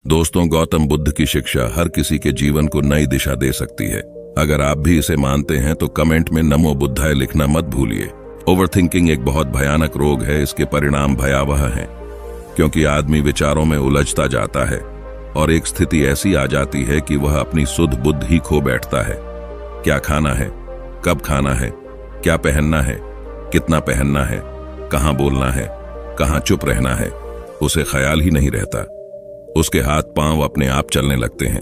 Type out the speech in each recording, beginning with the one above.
दोस्तों, गौतम बुद्ध की शिक्षा हर किसी के जीवन को नई दिशा दे सकती है। अगर आप भी इसे मानते हैं तो कमेंट में नमो बुद्धाय लिखना मत भूलिए। ओवरथिंकिंग एक बहुत भयानक रोग है। इसके परिणाम भयावह हैं, क्योंकि आदमी विचारों में उलझता जाता है और एक स्थिति ऐसी आ जाती है कि वह अपनी सुध बुद्ध ही खो बैठता है। क्या खाना है, कब खाना है, क्या पहनना है, कितना पहनना है, कहाँ बोलना है, कहाँ चुप रहना है, उसे ख्याल ही नहीं रहता। उसके हाथ पांव अपने आप चलने लगते हैं।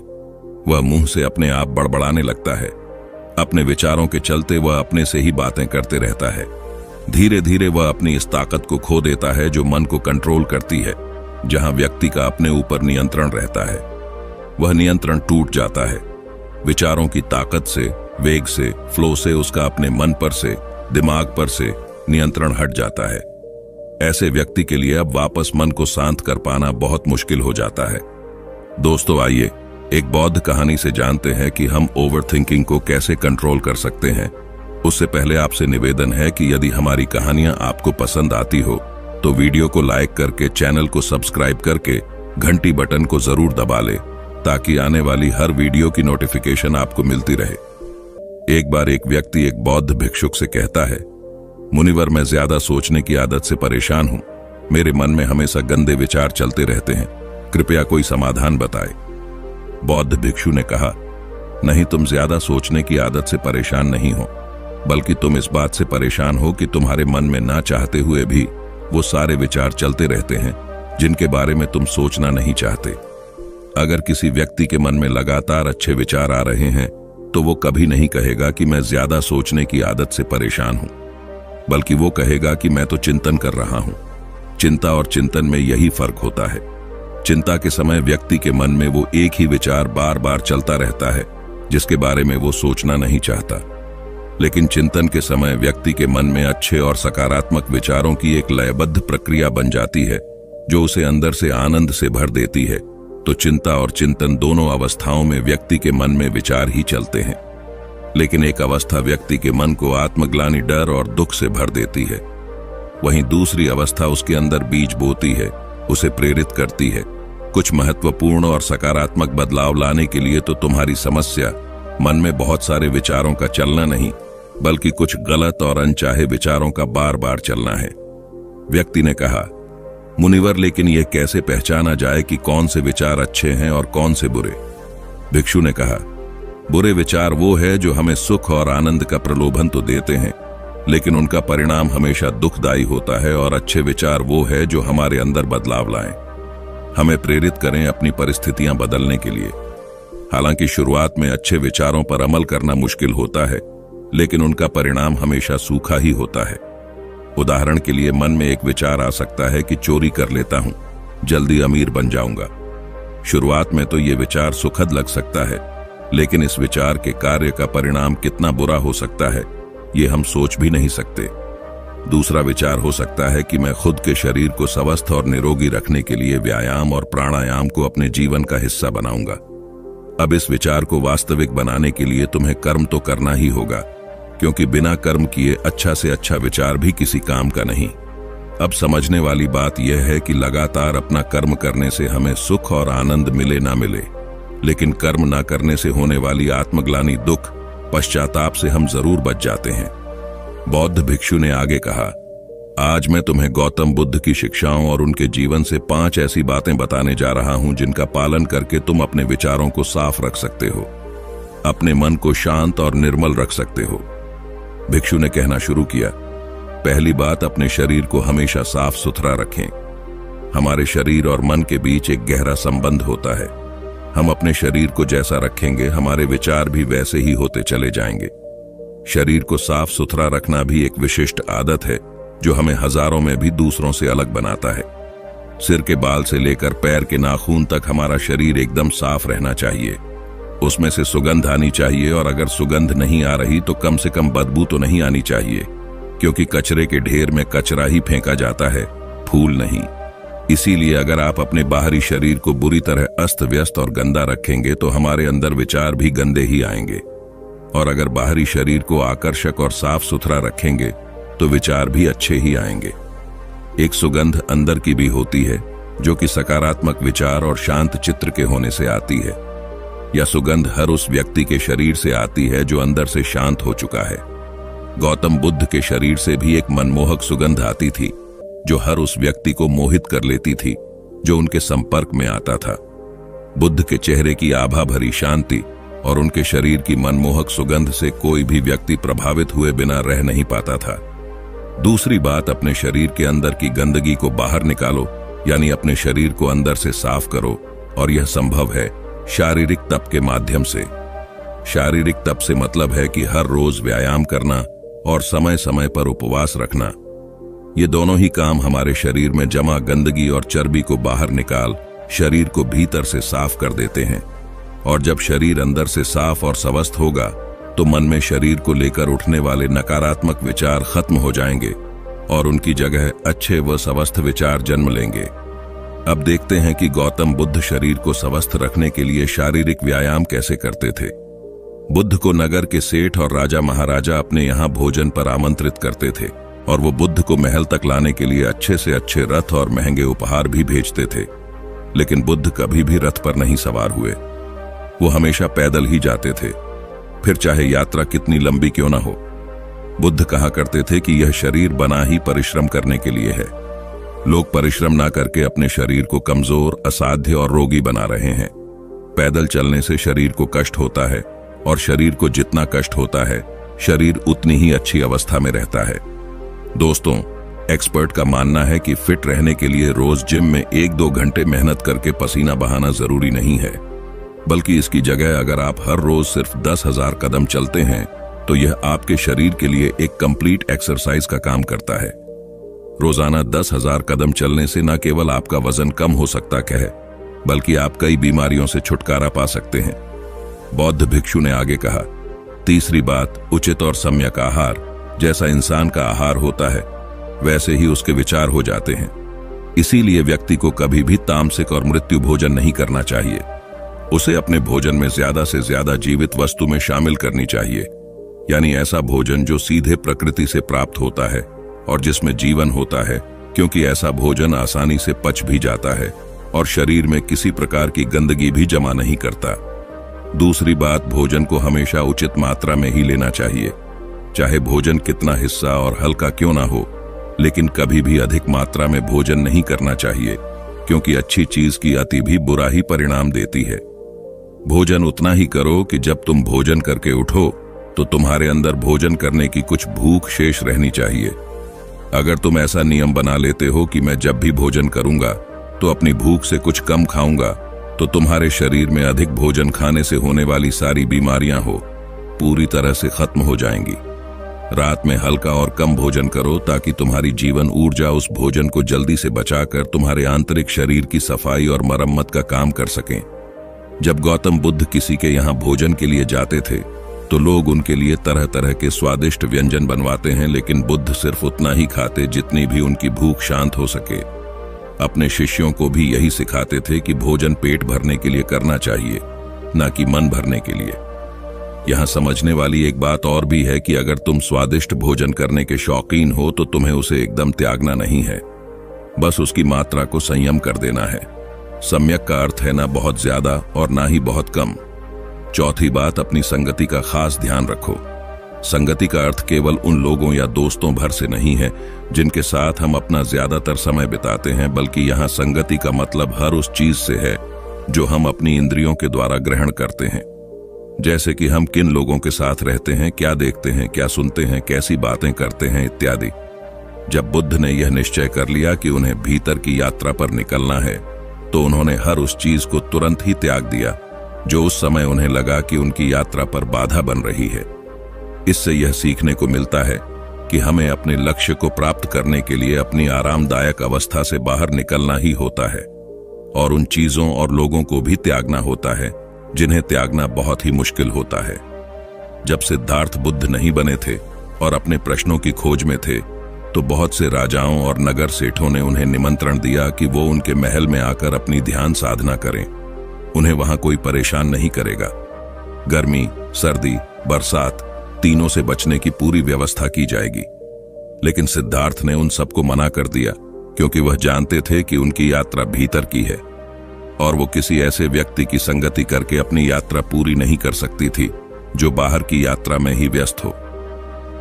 वह मुंह से अपने आप बड़बड़ाने लगता है। अपने विचारों के चलते वह अपने से ही बातें करते रहता है। धीरे धीरे वह अपनी इस ताकत को खो देता है जो मन को कंट्रोल करती है, जहां व्यक्ति का अपने ऊपर नियंत्रण रहता है। वह नियंत्रण टूट जाता है। विचारों की ताकत से, वेग से, फ्लो से उसका अपने मन पर से, दिमाग पर से नियंत्रण हट जाता है। ऐसे व्यक्ति के लिए अब वापस मन को शांत कर पाना बहुत मुश्किल हो जाता है। दोस्तों, आइए एक बौद्ध कहानी से जानते हैं कि हम ओवरथिंकिंग को कैसे कंट्रोल कर सकते हैं। उससे पहले आपसे निवेदन है कि यदि हमारी कहानियां आपको पसंद आती हो तो वीडियो को लाइक करके, चैनल को सब्सक्राइब करके घंटी बटन को जरूर दबा ले, ताकि आने वाली हर वीडियो की नोटिफिकेशन आपको मिलती रहे। एक बार एक व्यक्ति एक बौद्ध भिक्षुक से कहता है, मुनिवर, मैं ज्यादा सोचने की आदत से परेशान हूं। मेरे मन में हमेशा गंदे विचार चलते रहते हैं। कृपया कोई समाधान बताए। बौद्ध भिक्षु ने कहा, नहीं, तुम ज्यादा सोचने की आदत से परेशान नहीं हो, बल्कि तुम इस बात से परेशान हो कि तुम्हारे मन में ना चाहते हुए भी वो सारे विचार चलते रहते हैं जिनके बारे में तुम सोचना नहीं चाहते। अगर किसी व्यक्ति के मन में लगातार अच्छे विचार आ रहे हैं तो वो कभी नहीं कहेगा कि मैं ज्यादा सोचने की आदत से परेशान हूं, बल्कि वो कहेगा कि मैं तो चिंतन कर रहा हूं। चिंता और चिंतन में यही फर्क होता है। चिंता के समय व्यक्ति के मन में वो एक ही विचार बार बार चलता रहता है जिसके बारे में वो सोचना नहीं चाहता। लेकिन चिंतन के समय व्यक्ति के मन में अच्छे और सकारात्मक विचारों की एक लयबद्ध प्रक्रिया बन जाती है जो उसे अंदर से आनंद से भर देती है। तो चिंता और चिंतन दोनों अवस्थाओं में व्यक्ति के मन में विचार ही चलते हैं। लेकिन एक अवस्था व्यक्ति के मन को आत्मग्लानि, डर और दुख से भर देती है। वहीं दूसरी अवस्था उसके अंदर बीज बोती है, उसे प्रेरित करती है। कुछ महत्वपूर्ण और सकारात्मक बदलाव लाने के लिए तो तुम्हारी समस्या मन में बहुत सारे विचारों का चलना नहीं, बल्कि कुछ गलत और अनचाहे विचारों का बार बार चलना है। व्यक्ति ने कहा, मुनिवर, लेकिन यह कैसे पहचाना जाए कि कौन से विचार अच्छे हैं और कौन से बुरे? भिक्षु ने कहा, बुरे विचार वो है जो हमें सुख और आनंद का प्रलोभन तो देते हैं, लेकिन उनका परिणाम हमेशा दुखदायी होता है। और अच्छे विचार वो है जो हमारे अंदर बदलाव लाएं, हमें प्रेरित करें अपनी परिस्थितियां बदलने के लिए। हालांकि शुरुआत में अच्छे विचारों पर अमल करना मुश्किल होता है, लेकिन उनका परिणाम हमेशा सूखा ही होता है। उदाहरण के लिए, मन में एक विचार आ सकता है कि चोरी कर लेता हूं, जल्दी अमीर बन जाऊंगा। शुरुआत में तो ये विचार सुखद लग सकता है, लेकिन इस विचार के कार्य का परिणाम कितना बुरा हो सकता है ये हम सोच भी नहीं सकते। दूसरा विचार हो सकता है कि मैं खुद के शरीर को स्वस्थ और निरोगी रखने के लिए व्यायाम और प्राणायाम को अपने जीवन का हिस्सा बनाऊंगा। अब इस विचार को वास्तविक बनाने के लिए तुम्हें कर्म तो करना ही होगा, क्योंकि बिना कर्म किए अच्छा से अच्छा विचार भी किसी काम का नहीं। अब समझने वाली बात यह है कि लगातार अपना कर्म करने से हमें सुख और आनंद मिले ना मिले, लेकिन कर्म ना करने से होने वाली आत्मग्लानि, दुख, पश्चाताप से हम जरूर बच जाते हैं। बौद्ध भिक्षु ने आगे कहा, आज मैं तुम्हें गौतम बुद्ध की शिक्षाओं और उनके जीवन से 5 ऐसी बातें बताने जा रहा हूं जिनका पालन करके तुम अपने विचारों को साफ रख सकते हो, अपने मन को शांत और निर्मल रख सकते हो। भिक्षु ने कहना शुरू किया, पहली बात, अपने शरीर को हमेशा साफ सुथरा रखें। हमारे शरीर और मन के बीच एक गहरा संबंध होता है। हम अपने शरीर को जैसा रखेंगे हमारे विचार भी वैसे ही होते चले जाएंगे। शरीर को साफ सुथरा रखना भी एक विशिष्ट आदत है जो हमें हजारों में भी दूसरों से अलग बनाता है। सिर के बाल से लेकर पैर के नाखून तक हमारा शरीर एकदम साफ रहना चाहिए। उसमें से सुगंध आनी चाहिए, और अगर सुगंध नहीं आ रही तो कम से कम बदबू तो नहीं आनी चाहिए, क्योंकि कचरे के ढेर में कचरा ही फेंका जाता है, फूल नहीं। इसीलिए अगर आप अपने बाहरी शरीर को बुरी तरह अस्त व्यस्त और गंदा रखेंगे तो हमारे अंदर विचार भी गंदे ही आएंगे, और अगर बाहरी शरीर को आकर्षक और साफ सुथरा रखेंगे तो विचार भी अच्छे ही आएंगे। एक सुगंध अंदर की भी होती है, जो कि सकारात्मक विचार और शांत चित्र के होने से आती है। यह सुगंध हर उस व्यक्ति के शरीर से आती है जो अंदर से शांत हो चुका है। गौतम बुद्ध के शरीर से भी एक मनमोहक सुगंध आती थी जो हर उस व्यक्ति को मोहित कर लेती थी जो उनके संपर्क में आता था। बुद्ध के चेहरे की आभा भरी शांति और उनके शरीर की मनमोहक सुगंध से कोई भी व्यक्ति प्रभावित हुए बिना रह नहीं पाता था। दूसरी बात, अपने शरीर के अंदर की गंदगी को बाहर निकालो, यानी अपने शरीर को अंदर से साफ करो, और यह संभव है शारीरिक तप के माध्यम से। शारीरिक तप से मतलब है कि हर रोज व्यायाम करना और समय समय पर उपवास रखना। ये दोनों ही काम हमारे शरीर में जमा गंदगी और चर्बी को बाहर निकाल शरीर को भीतर से साफ कर देते हैं। और जब शरीर अंदर से साफ और स्वस्थ होगा तो मन में शरीर को लेकर उठने वाले नकारात्मक विचार खत्म हो जाएंगे और उनकी जगह अच्छे व स्वस्थ विचार जन्म लेंगे। अब देखते हैं कि गौतम बुद्ध शरीर को स्वस्थ रखने के लिए शारीरिक व्यायाम कैसे करते थे। बुद्ध को नगर के सेठ और राजा महाराजा अपने यहाँ भोजन पर आमंत्रित करते थे और वो बुद्ध को महल तक लाने के लिए अच्छे से अच्छे रथ और महंगे उपहार भी भेजते थे। लेकिन बुद्ध कभी भी रथ पर नहीं सवार हुए, वो हमेशा पैदल ही जाते थे, फिर चाहे यात्रा कितनी लंबी क्यों ना हो। बुद्ध कहा करते थे कि यह शरीर बना ही परिश्रम करने के लिए है। लोग परिश्रम ना करके अपने शरीर को कमजोर, असाध्य और रोगी बना रहे हैं। पैदल चलने से शरीर को कष्ट होता है और शरीर को जितना कष्ट होता है शरीर उतनी ही अच्छी अवस्था में रहता है। दोस्तों, एक्सपर्ट का मानना है कि फिट रहने के लिए रोज जिम में 1-2 घंटे मेहनत करके पसीना बहाना जरूरी नहीं है, बल्कि इसकी जगह अगर आप हर रोज सिर्फ 10,000 कदम चलते हैं तो यह आपके शरीर के लिए एक कंप्लीट एक्सरसाइज का काम करता है। रोजाना 10,000 कदम चलने से न केवल आपका वजन कम हो सकता है, बल्कि आप कई बीमारियों से छुटकारा पा सकते हैं। बौद्ध भिक्षु ने आगे कहा, तीसरी बात, उचित और सम्यक आहार। जैसा इंसान का आहार होता है वैसे ही उसके विचार हो जाते हैं। इसीलिए व्यक्ति को कभी भी तामसिक और मृत्यु भोजन नहीं करना चाहिए। उसे अपने भोजन में ज्यादा से ज्यादा जीवित वस्तु में शामिल करनी चाहिए, यानी ऐसा भोजन जो सीधे प्रकृति से प्राप्त होता है और जिसमें जीवन होता है, क्योंकि ऐसा भोजन आसानी से पच भी जाता है और शरीर में किसी प्रकार की गंदगी भी जमा नहीं करता। दूसरी बात, भोजन को हमेशा उचित मात्रा में ही लेना चाहिए, चाहे भोजन कितना हिस्सा और हल्का क्यों ना हो, लेकिन कभी भी अधिक मात्रा में भोजन नहीं करना चाहिए, क्योंकि अच्छी चीज की अति भी बुरा ही परिणाम देती है। भोजन उतना ही करो कि जब तुम भोजन करके उठो तो तुम्हारे अंदर भोजन करने की कुछ भूख शेष रहनी चाहिए। अगर तुम ऐसा नियम बना लेते हो कि मैं जब भी भोजन करूंगा तो अपनी भूख से कुछ कम खाऊंगा, तो तुम्हारे शरीर में अधिक भोजन खाने से होने वाली सारी बीमारियां पूरी तरह से खत्म हो जाएंगी। रात में हल्का और कम भोजन करो ताकि तुम्हारी जीवन ऊर्जा उस भोजन को जल्दी से बचाकर तुम्हारे आंतरिक शरीर की सफाई और मरम्मत का काम कर सकें। जब गौतम बुद्ध किसी के यहाँ भोजन के लिए जाते थे तो लोग उनके लिए तरह तरह के स्वादिष्ट व्यंजन बनवाते हैं, लेकिन बुद्ध सिर्फ उतना ही खाते जितनी भी उनकी भूख शांत हो सके। अपने शिष्यों को भी यही सिखाते थे कि भोजन पेट भरने के लिए करना चाहिए, न कि मन भरने के लिए। यहाँ समझने वाली एक बात और भी है कि अगर तुम स्वादिष्ट भोजन करने के शौकीन हो तो तुम्हें उसे एकदम त्यागना नहीं है, बस उसकी मात्रा को संयम कर देना है। सम्यक का अर्थ है ना बहुत ज्यादा और ना ही बहुत कम। चौथी बात, अपनी संगति का खास ध्यान रखो। संगति का अर्थ केवल उन लोगों या दोस्तों भर से नहीं है जिनके साथ हम अपना ज्यादातर समय बिताते हैं, बल्कि यहाँ संगति का मतलब हर उस चीज से है जो हम अपनी इंद्रियों के द्वारा ग्रहण करते हैं। जैसे कि हम किन लोगों के साथ रहते हैं, क्या देखते हैं, क्या सुनते हैं, कैसी बातें करते हैं इत्यादि। जब बुद्ध ने यह निश्चय कर लिया कि उन्हें भीतर की यात्रा पर निकलना है तो उन्होंने हर उस चीज को तुरंत ही त्याग दिया जो उस समय उन्हें लगा कि उनकी यात्रा पर बाधा बन रही है। इससे यह सीखने को मिलता है कि हमें अपने लक्ष्य को प्राप्त करने के लिए अपनी आरामदायक अवस्था से बाहर निकलना ही होता है और उन चीजों और लोगों को भी त्यागना होता है जिन्हें त्यागना बहुत ही मुश्किल होता है। जब सिद्धार्थ बुद्ध नहीं बने थे और अपने प्रश्नों की खोज में थे तो बहुत से राजाओं और नगर सेठों ने उन्हें निमंत्रण दिया कि वो उनके महल में आकर अपनी ध्यान साधना करें। उन्हें वहां कोई परेशान नहीं करेगा। गर्मी, सर्दी, बरसात तीनों से बचने की पूरी व्यवस्था की जाएगी। लेकिन सिद्धार्थ ने उन सबको मना कर दिया क्योंकि वह जानते थे कि उनकी यात्रा भीतर की है और वो किसी ऐसे व्यक्ति की संगति करके अपनी यात्रा पूरी नहीं कर सकती थी जो बाहर की यात्रा में ही व्यस्त हो।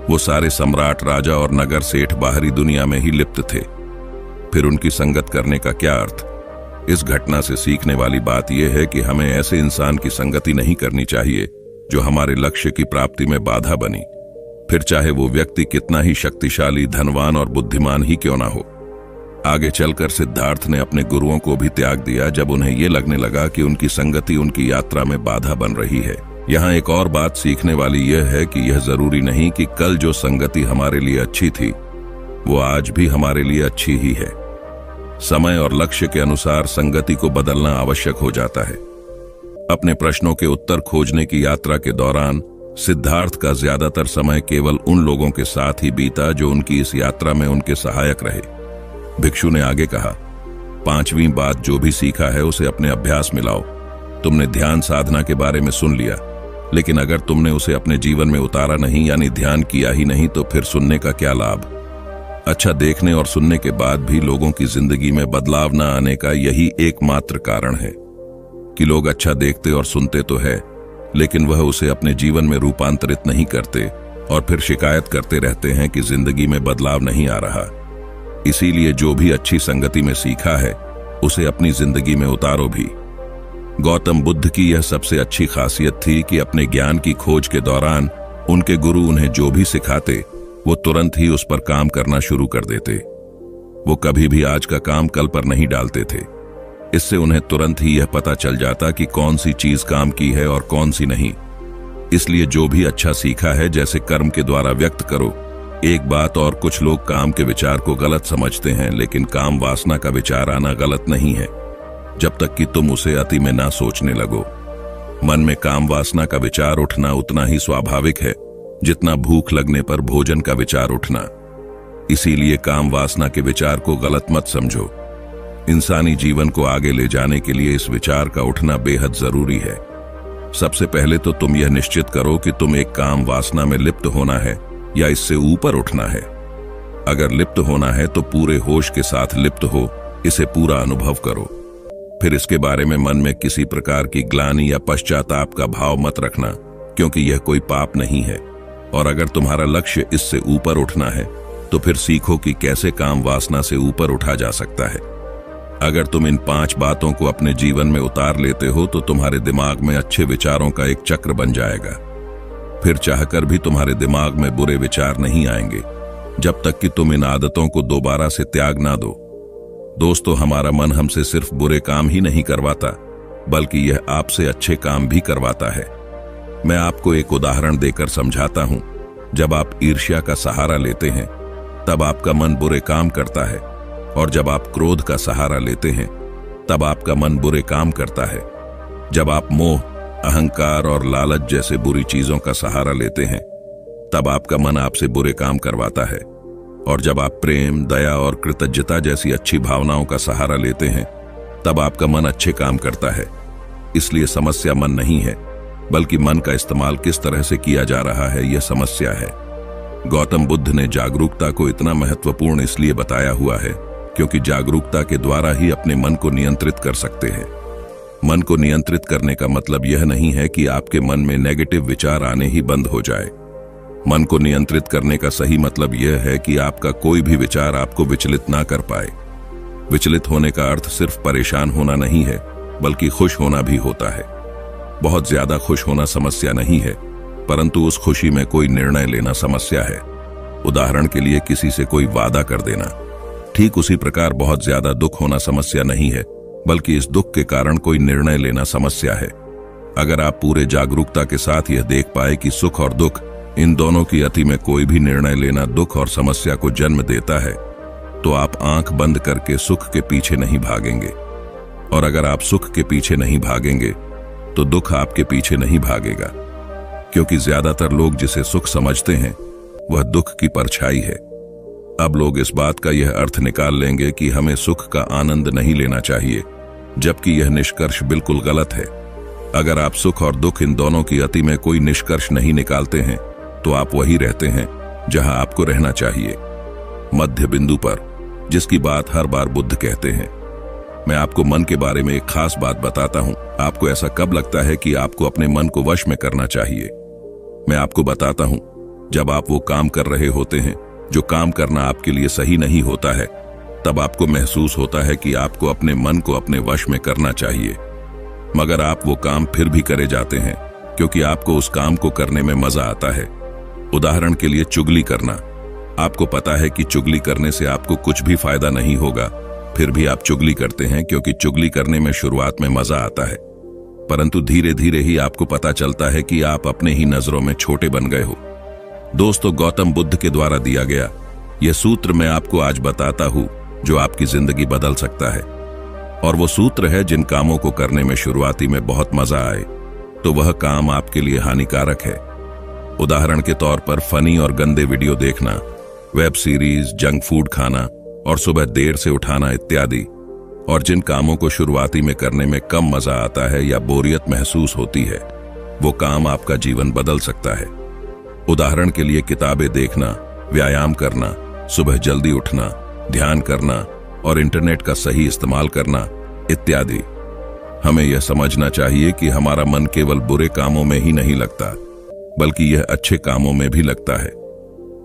वो सारे सम्राट, राजा और नगर सेठ बाहरी दुनिया में ही लिप्त थे। फिर उनकी संगत करने का क्या अर्थ? इस घटना से सीखने वाली बात यह है कि हमें ऐसे इंसान की संगति नहीं करनी चाहिए जो हमारे लक्ष्य की प्राप्ति में बाधा बनी, फिर चाहे वो व्यक्ति कितना ही शक्तिशाली, धनवान और बुद्धिमान ही क्यों ना हो। आगे चलकर सिद्धार्थ ने अपने गुरुओं को भी त्याग दिया जब उन्हें यह लगने लगा कि उनकी संगति उनकी यात्रा में बाधा बन रही है। यहाँ एक और बात सीखने वाली यह है कि यह जरूरी नहीं कि कल जो संगति हमारे लिए अच्छी थी वो आज भी हमारे लिए अच्छी ही है। समय और लक्ष्य के अनुसार संगति को बदलना आवश्यक हो जाता है। अपने प्रश्नों के उत्तर खोजने की यात्रा के दौरान सिद्धार्थ का ज्यादातर समय केवल उन लोगों के साथ ही बीता जो उनकी इस यात्रा में उनके सहायक रहे। भिक्षु ने आगे कहा, 5वीं बात, जो भी सीखा है उसे अपने अभ्यास में लाओ। तुमने ध्यान साधना के बारे में सुन लिया, लेकिन अगर तुमने उसे अपने जीवन में उतारा नहीं, यानी ध्यान किया ही नहीं, तो फिर सुनने का क्या लाभ? अच्छा देखने और सुनने के बाद भी लोगों की जिंदगी में बदलाव न आने का यही एकमात्र कारण है कि लोग अच्छा देखते और सुनते तो है, लेकिन वह उसे अपने जीवन में रूपांतरित नहीं करते और फिर शिकायत करते रहते हैं कि जिंदगी में बदलाव नहीं आ रहा। इसीलिए जो भी अच्छी संगति में सीखा है उसे अपनी जिंदगी में उतारो भी। गौतम बुद्ध की यह सबसे अच्छी खासियत थी कि अपने ज्ञान की खोज के दौरान उनके गुरु उन्हें जो भी सिखाते वो तुरंत ही उस पर काम करना शुरू कर देते। वो कभी भी आज का काम कल पर नहीं डालते थे। इससे उन्हें तुरंत ही यह पता चल जाता कि कौन सी चीज काम की है और कौन सी नहीं। इसलिए जो भी अच्छा सीखा है जैसे कर्म के द्वारा व्यक्त करो। एक बात और, कुछ लोग काम के विचार को गलत समझते हैं, लेकिन काम वासना का विचार आना गलत नहीं है जब तक कि तुम उसे अति में ना सोचने लगो। मन में काम वासना का विचार उठना उतना ही स्वाभाविक है जितना भूख लगने पर भोजन का विचार उठना। इसीलिए काम वासना के विचार को गलत मत समझो। इंसानी जीवन को आगे ले जाने के लिए इस विचार का उठना बेहद जरूरी है। सबसे पहले तो तुम यह निश्चित करो कि तुम एक काम वासना में लिप्त होना है या इससे ऊपर उठना है। अगर लिप्त होना है तो पूरे होश के साथ लिप्त हो, इसे पूरा अनुभव करो। फिर इसके बारे में मन में किसी प्रकार की ग्लानि या पश्चाताप का भाव मत रखना, क्योंकि यह कोई पाप नहीं है। और अगर तुम्हारा लक्ष्य इससे ऊपर उठना है तो फिर सीखो कि कैसे काम वासना से ऊपर उठा जा सकता है। अगर तुम इन 5 बातों को अपने जीवन में उतार लेते हो तो तुम्हारे दिमाग में अच्छे विचारों का एक चक्र बन जाएगा। फिर चाहकर भी तुम्हारे दिमाग में बुरे विचार नहीं आएंगे जब तक कि तुम इन आदतों को दोबारा से त्याग ना दो। दोस्तों, हमारा मन हमसे सिर्फ बुरे काम ही नहीं करवाता, बल्कि यह आपसे अच्छे काम भी करवाता है। मैं आपको एक उदाहरण देकर समझाता हूं। जब आप ईर्ष्या का सहारा लेते हैं तब आपका मन बुरे काम करता है, और जब आप क्रोध का सहारा लेते हैं तब आपका मन बुरे काम करता है। जब आप मोह, अहंकार और लालच जैसे बुरी चीजों का सहारा लेते हैं तब आपका मन आपसे बुरे काम करवाता है, और जब आप प्रेम, दया और कृतज्ञता जैसी अच्छी भावनाओं का सहारा लेते हैं तब आपका मन अच्छे काम करता है। इसलिए समस्या मन नहीं है, बल्कि मन का इस्तेमाल किस तरह से किया जा रहा है, यह समस्या है। गौतम बुद्ध ने जागरूकता को इतना महत्वपूर्ण इसलिए बताया हुआ है क्योंकि जागरूकता के द्वारा ही अपने मन को नियंत्रित कर सकते हैं। मन को नियंत्रित करने का मतलब यह नहीं है कि आपके मन में नेगेटिव विचार आने ही बंद हो जाए। मन को नियंत्रित करने का सही मतलब यह है कि आपका कोई भी विचार आपको विचलित ना कर पाए। विचलित होने का अर्थ सिर्फ परेशान होना नहीं है, बल्कि खुश होना भी होता है। बहुत ज्यादा खुश होना समस्या नहीं है, परंतु उस खुशी में कोई निर्णय लेना समस्या है। उदाहरण के लिए किसी से कोई वादा कर देना। ठीक उसी प्रकार बहुत ज्यादा दुख होना समस्या नहीं है, बल्कि इस दुख के कारण कोई निर्णय लेना समस्या है। अगर आप पूरे जागरूकता के साथ यह देख पाए कि सुख और दुख, इन दोनों की अति में कोई भी निर्णय लेना दुख और समस्या को जन्म देता है, तो आप आंख बंद करके सुख के पीछे नहीं भागेंगे। और अगर आप सुख के पीछे नहीं भागेंगे तो दुख आपके पीछे नहीं भागेगा, क्योंकि ज्यादातर लोग जिसे सुख समझते हैं वह दुख की परछाई है। अब लोग इस बात का यह अर्थ निकाल लेंगे कि हमें सुख का आनंद नहीं लेना चाहिए, जबकि यह निष्कर्ष बिल्कुल गलत है। अगर आप सुख और दुख इन दोनों की अति में कोई निष्कर्ष नहीं निकालते हैं तो आप वही रहते हैं जहां आपको रहना चाहिए, मध्य बिंदु पर, जिसकी बात हर बार बुद्ध कहते हैं। मैं आपको मन के बारे में एक खास बात बताता हूं। आपको ऐसा कब लगता है कि आपको अपने मन को वश में करना चाहिए? मैं आपको बताता हूं, जब आप वो काम कर रहे होते हैं जो काम करना आपके लिए सही नहीं होता है, तब आपको महसूस होता है कि आपको अपने मन को अपने वश में करना चाहिए, मगर आप वो काम फिर भी करे जाते हैं क्योंकि आपको उस काम को करने में मजा आता है। उदाहरण के लिए चुगली करना। आपको पता है कि चुगली करने से आपको कुछ भी फायदा नहीं होगा, फिर भी आप चुगली करते हैं क्योंकि चुगली करने में शुरुआत में मजा आता है, परंतु धीरे धीरे ही आपको पता चलता है कि आप अपने ही नजरों में छोटे बन गए हो। दोस्तों, गौतम बुद्ध के द्वारा दिया गया यह सूत्र मैं आपको आज बताता हूं जो आपकी जिंदगी बदल सकता है। और वो सूत्र है, जिन कामों को करने में शुरुआती में बहुत मजा आए तो वह काम आपके लिए हानिकारक है। उदाहरण के तौर पर फनी और गंदे वीडियो देखना, वेब सीरीज, जंक फूड खाना और सुबह देर से उठाना इत्यादि। और जिन कामों को शुरुआती में करने में कम मजा आता है या बोरियत महसूस होती है, वो काम आपका जीवन बदल सकता है। उदाहरण के लिए किताबें देखना, व्यायाम करना, सुबह जल्दी उठना, ध्यान करना और इंटरनेट का सही इस्तेमाल करना इत्यादि। हमें यह समझना चाहिए कि हमारा मन केवल बुरे कामों में ही नहीं लगता, बल्कि यह अच्छे कामों में भी लगता है।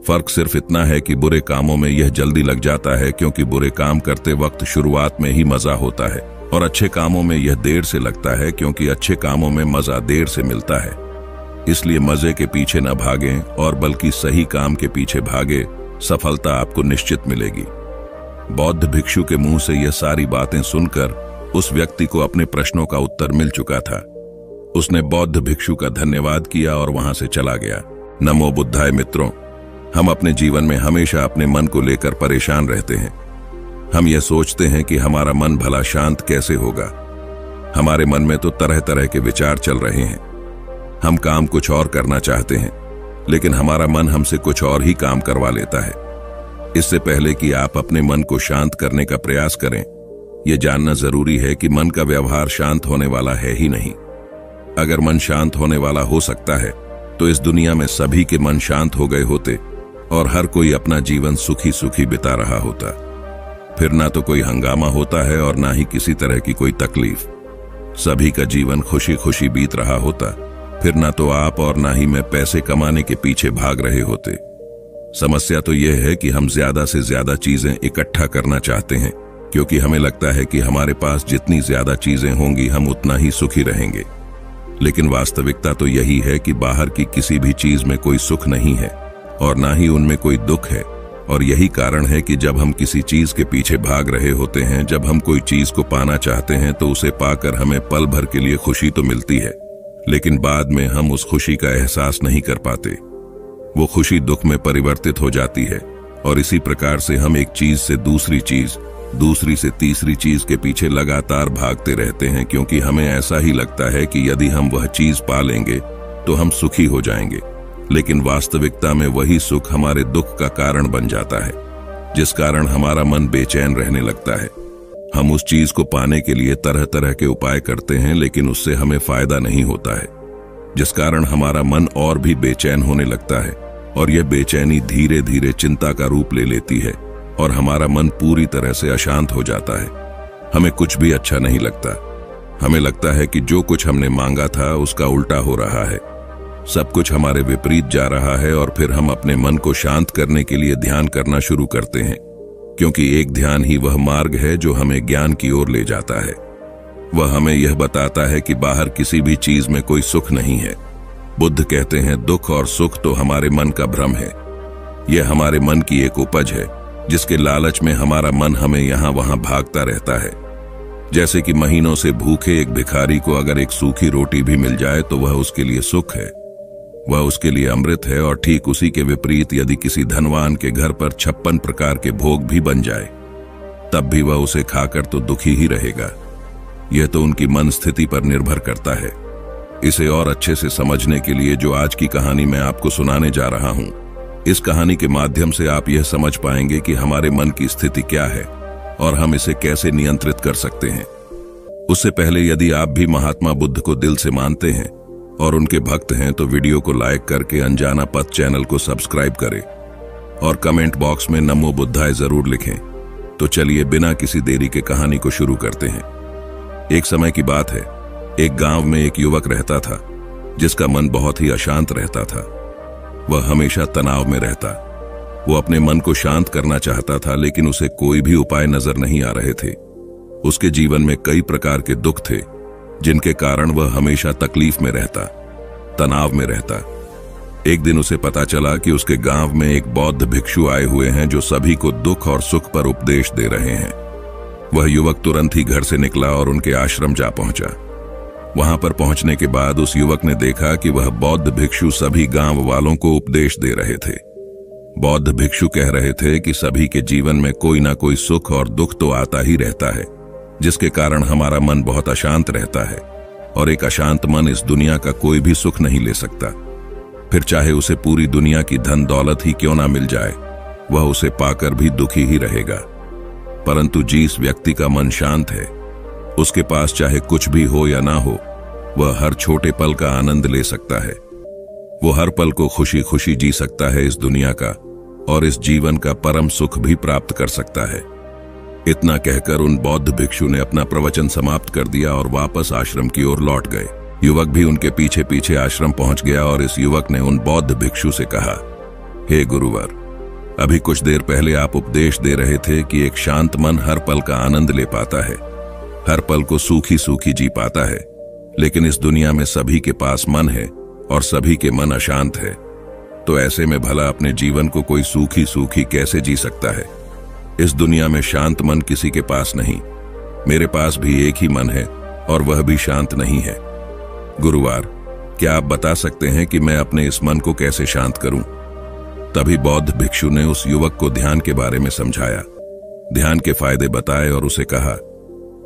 फर्क सिर्फ इतना है कि बुरे कामों में यह जल्दी लग जाता है क्योंकि बुरे काम करते वक्त शुरुआत में ही मजा होता है, और अच्छे कामों में यह देर से लगता है क्योंकि अच्छे कामों में मजा देर से मिलता है। इसलिए मजे के पीछे न भागें और बल्कि सही काम के पीछे भागे, सफलता आपको निश्चित मिलेगी। बौद्ध भिक्षु के मुंह से यह सारी बातें सुनकर उस व्यक्ति को अपने प्रश्नों का उत्तर मिल चुका था। उसने बौद्ध भिक्षु का धन्यवाद किया और वहां से चला गया। नमो बुद्धाय। मित्रों, हम अपने जीवन में हमेशा अपने मन को लेकर परेशान रहते हैं। हम यह सोचते हैं कि हमारा मन भला शांत कैसे होगा। हमारे मन में तो तरह तरह के विचार चल रहे हैं। हम काम कुछ और करना चाहते हैं, लेकिन हमारा मन हमसे कुछ और ही काम करवा लेता है। इससे पहले कि आप अपने मन को शांत करने का प्रयास करें, यह जानना जरूरी है कि मन का व्यवहार शांत होने वाला है ही नहीं। अगर मन शांत होने वाला हो सकता है तो इस दुनिया में सभी के मन शांत हो गए होते और हर कोई अपना जीवन सुखी सुखी बिता रहा होता। फिर ना तो कोई हंगामा होता है और ना ही किसी तरह की कोई तकलीफ। सभी का जीवन खुशी खुशी बीत रहा होता। फिर ना तो आप और ना ही मैं पैसे कमाने के पीछे भाग रहे होते। समस्या तो यह है कि हम ज्यादा से ज्यादा चीजें इकट्ठा करना चाहते हैं क्योंकि हमें लगता है कि हमारे पास जितनी ज्यादा चीजें होंगी हम उतना ही सुखी रहेंगे। लेकिन वास्तविकता तो यही है कि बाहर की किसी भी चीज में कोई सुख नहीं है और ना ही उनमें कोई दुख है। और यही कारण है कि जब हम किसी चीज के पीछे भाग रहे होते हैं, जब हम कोई चीज को पाना चाहते हैं तो उसे पाकर हमें पल भर के लिए खुशी तो मिलती है, लेकिन बाद में हम उस खुशी का एहसास नहीं कर पाते। वो खुशी दुख में परिवर्तित हो जाती है और इसी प्रकार से हम एक चीज से दूसरी चीज, दूसरी से तीसरी चीज के पीछे लगातार भागते रहते हैं क्योंकि हमें ऐसा ही लगता है कि यदि हम वह चीज पा लेंगे तो हम सुखी हो जाएंगे। लेकिन वास्तविकता में वही सुख हमारे दुख का कारण बन जाता है, जिस कारण हमारा मन बेचैन रहने लगता है। हम उस चीज को पाने के लिए तरह तरह के उपाय करते हैं, लेकिन उससे हमें फायदा नहीं होता है, जिस कारण हमारा मन और भी बेचैन होने लगता है और यह बेचैनी धीरे धीरे चिंता का रूप ले लेती है और हमारा मन पूरी तरह से अशांत हो जाता है। हमें कुछ भी अच्छा नहीं लगता। हमें लगता है कि जो कुछ हमने मांगा था उसका उल्टा हो रहा है, सब कुछ हमारे विपरीत जा रहा है। और फिर हम अपने मन को शांत करने के लिए ध्यान करना शुरू करते हैं, क्योंकि एक ध्यान ही वह मार्ग है जो हमें ज्ञान की ओर ले जाता है। वह हमें यह बताता है कि बाहर किसी भी चीज में कोई सुख नहीं है। बुद्ध कहते हैं, दुख और सुख तो हमारे मन का भ्रम है। यह हमारे मन की एक उपज है जिसके लालच में हमारा मन हमें यहां वहां भागता रहता है। जैसे कि महीनों से भूखे एक भिखारी को अगर एक सूखी रोटी भी मिल जाए तो वह उसके लिए सुख है, वह उसके लिए अमृत है। और ठीक उसी के विपरीत यदि किसी धनवान के घर पर 56 प्रकार के भोग भी बन जाए तब भी वह उसे खाकर तो दुखी ही रहेगा। यह तो उनकी मन स्थिति पर निर्भर करता है। इसे और अच्छे से समझने के लिए जो आज की कहानी मैं आपको सुनाने जा रहा हूं, इस कहानी के माध्यम से आप यह समझ पाएंगे कि हमारे मन की स्थिति क्या है और हम इसे कैसे नियंत्रित कर सकते हैं। उससे पहले यदि आप भी महात्मा बुद्ध को दिल से मानते हैं और उनके भक्त हैं तो वीडियो को लाइक करके अनजाना पथ चैनल को सब्सक्राइब करें और कमेंट बॉक्स में नमो बुद्धाय जरूर लिखें। तो चलिए बिना किसी देरी के कहानी को शुरू करते हैं। एक समय की बात है, एक गांव में एक युवक रहता था जिसका मन बहुत ही अशांत रहता था। वह हमेशा तनाव में रहता। वो अपने मन को शांत करना चाहता था, लेकिन उसे कोई भी उपाय नजर नहीं आ रहे थे। उसके जीवन में कई प्रकार के दुख थे जिनके कारण वह हमेशा तकलीफ में रहता, तनाव में रहता। एक दिन उसे पता चला कि उसके गांव में एक बौद्ध भिक्षु आए हुए हैं जो सभी को दुख और सुख पर उपदेश दे रहे हैं। वह युवक तुरंत ही घर से निकला और उनके आश्रम जा पहुंचा। वहां पर पहुंचने के बाद उस युवक ने देखा कि वह बौद्ध भिक्षु सभी गांव वालों को उपदेश दे रहे थे। बौद्ध भिक्षु कह रहे थे कि सभी के जीवन में कोई ना कोई सुख और दुख तो आता ही रहता है, जिसके कारण हमारा मन बहुत अशांत रहता है, और एक अशांत मन इस दुनिया का कोई भी सुख नहीं ले सकता। फिर चाहे उसे पूरी दुनिया की धन दौलत ही क्यों ना मिल जाए, वह उसे पाकर भी दुखी ही रहेगा। परंतु जिस व्यक्ति का मन शांत है, उसके पास चाहे कुछ भी हो या ना हो, वह हर छोटे पल का आनंद ले सकता है। वो हर पल को खुशी खुशी जी सकता है इस दुनिया का, और इस जीवन का परम सुख भी प्राप्त कर सकता है। इतना कहकर उन बौद्ध भिक्षु ने अपना प्रवचन समाप्त कर दिया और वापस आश्रम की ओर लौट गए। युवक भी उनके पीछे पीछे आश्रम पहुंच गया और इस युवक ने उन बौद्ध भिक्षु से कहा, हे गुरुवर, अभी कुछ देर पहले आप उपदेश दे रहे थे कि एक शांत मन हर पल का आनंद ले पाता है, हर पल को सूखी सूखी जी पाता है। लेकिन इस दुनिया में सभी के पास मन है और सभी के मन अशांत है, तो ऐसे में भला अपने जीवन को कोई सूखी सूखी कैसे जी सकता है? इस दुनिया में शांत मन किसी के पास नहीं। मेरे पास भी एक ही मन है और वह भी शांत नहीं है। गुरुवार, क्या आप बता सकते हैं कि मैं अपने इस मन को कैसे शांत करूं? तभी बौद्ध भिक्षु ने उस युवक को ध्यान के बारे में समझाया, ध्यान के फायदे बताए और उसे कहा,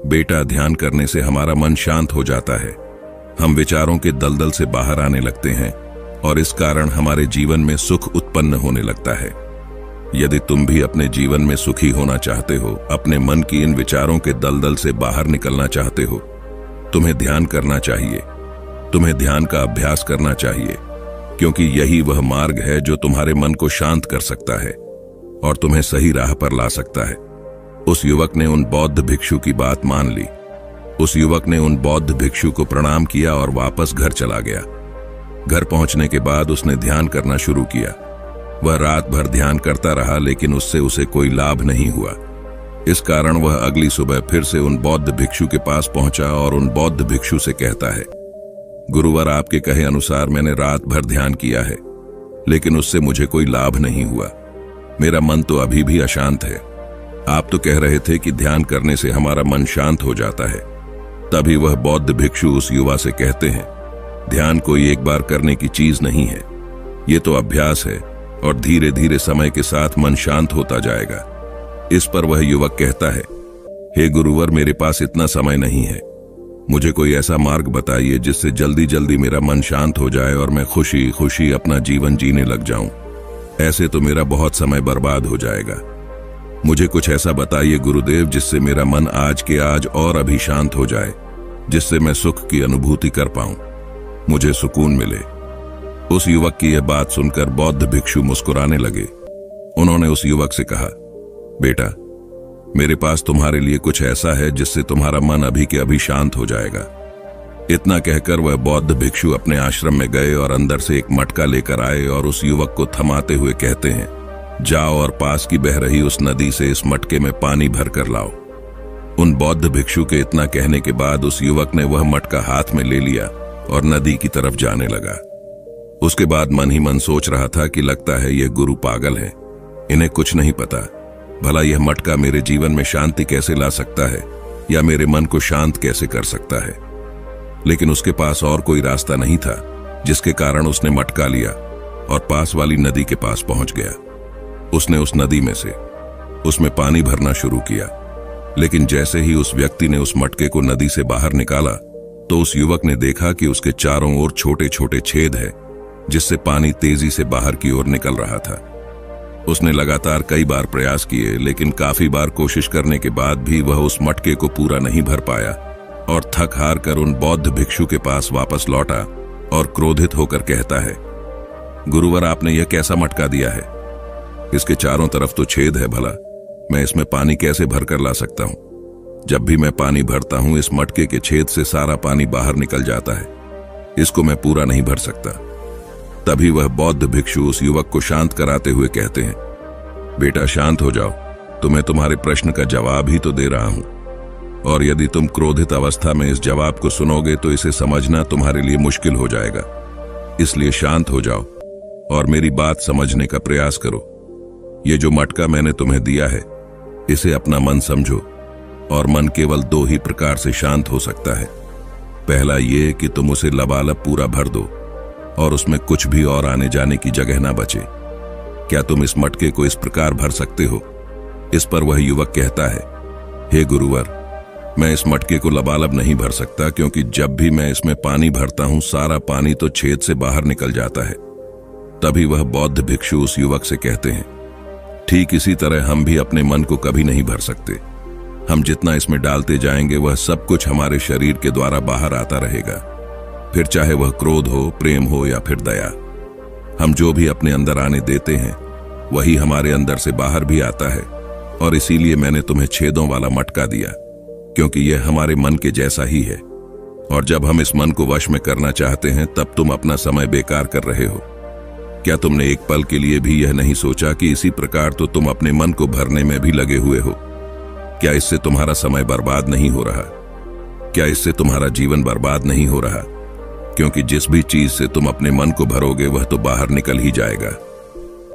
बेटा, ध्यान करने से हमारा मन शांत हो जाता है। हम विचारों के दलदल से बाहर आने लगते हैं और इस कारण हमारे जीवन में सुख उत्पन्न होने लगता है। यदि तुम भी अपने जीवन में सुखी होना चाहते हो, अपने मन की इन विचारों के दलदल से बाहर निकलना चाहते हो, तुम्हें ध्यान करना चाहिए। तुम्हें ध्यान का अभ्यास करना चाहिए, क्योंकि यही वह मार्ग है जो तुम्हारे मन को शांत कर सकता है और तुम्हें सही राह पर ला सकता है। उस युवक ने उन बौद्ध भिक्षु की बात मान ली। उस युवक ने उन बौद्ध भिक्षु को प्रणाम किया और वापस घर चला गया। घर पहुंचने के बाद उसने ध्यान करना शुरू किया। वह रात भर ध्यान करता रहा, लेकिन उससे उसे कोई लाभ नहीं हुआ। इस कारण वह अगली सुबह फिर से उन बौद्ध भिक्षु के पास पहुंचा और उन बौद्ध भिक्षु से कहता है, गुरुवर, आपके कहे अनुसार मैंने रात भर ध्यान किया है, लेकिन उससे मुझे कोई लाभ नहीं हुआ। मेरा मन तो अभी भी अशांत है। आप तो कह रहे थे कि ध्यान करने से हमारा मन शांत हो जाता है। तभी वह बौद्ध भिक्षु उस युवा से कहते हैं, ध्यान कोई एक बार करने की चीज नहीं है, ये तो अभ्यास है और धीरे धीरे समय के साथ मन शांत होता जाएगा। इस पर वह युवक कहता है, हे गुरुवर, मेरे पास इतना समय नहीं है। मुझे कोई ऐसा मार्ग बताइए जिससे जल्दी जल्दी मेरा मन शांत हो जाए और मैं खुशी खुशी अपना जीवन जीने लग जाऊं। ऐसे तो मेरा बहुत समय बर्बाद हो जाएगा। मुझे कुछ ऐसा बताइए गुरुदेव जिससे मेरा मन आज के आज और अभी शांत हो जाए, जिससे मैं सुख की अनुभूति कर पाऊं, मुझे सुकून मिले। उस युवक की यह बात सुनकर बौद्ध भिक्षु मुस्कुराने लगे। उन्होंने उस युवक से कहा, बेटा, मेरे पास तुम्हारे लिए कुछ ऐसा है जिससे तुम्हारा मन अभी के अभी शांत हो जाएगा। इतना कहकर वह बौद्ध भिक्षु अपने आश्रम में गए और अंदर से एक मटका लेकर आए और उस युवक को थमाते हुए कहते हैं, जाओ और पास की बह रही उस नदी से इस मटके में पानी भर कर लाओ। उन बौद्ध भिक्षु के इतना कहने के बाद उस युवक ने वह मटका हाथ में ले लिया और नदी की तरफ जाने लगा। उसके बाद मन ही मन सोच रहा था कि लगता है ये गुरु पागल है, इन्हें कुछ नहीं पता। भला यह मटका मेरे जीवन में शांति कैसे ला सकता है या मेरे मन को शांत कैसे कर सकता है। लेकिन उसके पास और कोई रास्ता नहीं था, जिसके कारण उसने मटका लिया और पास वाली नदी के पास पहुंच गया। उसने उस नदी में से उसमें पानी भरना शुरू किया, लेकिन जैसे ही उस व्यक्ति ने उस मटके को नदी से बाहर निकाला तो उस युवक ने देखा कि उसके चारों ओर छोटे छोटे छेद हैं, जिससे पानी तेजी से बाहर की ओर निकल रहा था। उसने लगातार कई बार प्रयास किए, लेकिन काफी बार कोशिश करने के बाद भी वह उस मटके को पूरा नहीं भर पाया और थक हार कर उन बौद्ध भिक्षु के पास वापस लौटा और क्रोधित होकर कहता है, गुरुवर, आपने यह कैसा मटका दिया है? इसके चारों तरफ तो छेद है, भला मैं इसमें पानी कैसे भरकर ला सकता हूं? जब भी मैं पानी भरता हूं, इस मटके के छेद से सारा पानी बाहर निकल जाता है। इसको मैं पूरा नहीं भर सकता। तभी वह बौद्ध भिक्षु उस युवक को शांत कराते हुए कहते हैं, बेटा शांत हो जाओ, तुम्हें तुम्हारे प्रश्न का जवाब ही तो दे रहा हूं, और यदि तुम क्रोधित अवस्था में इस जवाब को सुनोगे तो इसे समझना तुम्हारे लिए मुश्किल हो जाएगा। इसलिए शांत हो जाओ और मेरी बात समझने का प्रयास करो। ये जो मटका मैंने तुम्हें दिया है, इसे अपना मन समझो, और मन केवल दो ही प्रकार से शांत हो सकता है। पहला ये कि तुम उसे लबालब पूरा भर दो और उसमें कुछ भी और आने जाने की जगह ना बचे। क्या तुम इस मटके को इस प्रकार भर सकते हो? इस पर वह युवक कहता है, हे गुरुवर, मैं इस मटके को लबालब नहीं भर सकता, क्योंकि जब भी मैं इसमें पानी भरता हूं, सारा पानी तो छेद से बाहर निकल जाता है। तभी वह बौद्ध भिक्षु उस युवक से कहते हैं, ठीक इसी तरह हम भी अपने मन को कभी नहीं भर सकते। हम जितना इसमें डालते जाएंगे, वह सब कुछ हमारे शरीर के द्वारा बाहर आता रहेगा, फिर चाहे वह क्रोध हो, प्रेम हो या फिर दया। हम जो भी अपने अंदर आने देते हैं, वही हमारे अंदर से बाहर भी आता है, और इसीलिए मैंने तुम्हें छेदों वाला मटका दिया, क्योंकि यह हमारे मन के जैसा ही है। और जब हम इस मन को वश में करना चाहते हैं, तब तुम अपना समय बेकार कर रहे हो। क्या तुमने एक पल के लिए भी यह नहीं सोचा कि इसी प्रकार तो तुम अपने मन को भरने में भी लगे हुए हो? क्या इससे तुम्हारा समय बर्बाद नहीं हो रहा? क्या इससे तुम्हारा जीवन बर्बाद नहीं हो रहा? क्योंकि जिस भी चीज से तुम अपने मन को भरोगे, वह तो बाहर निकल ही जाएगा।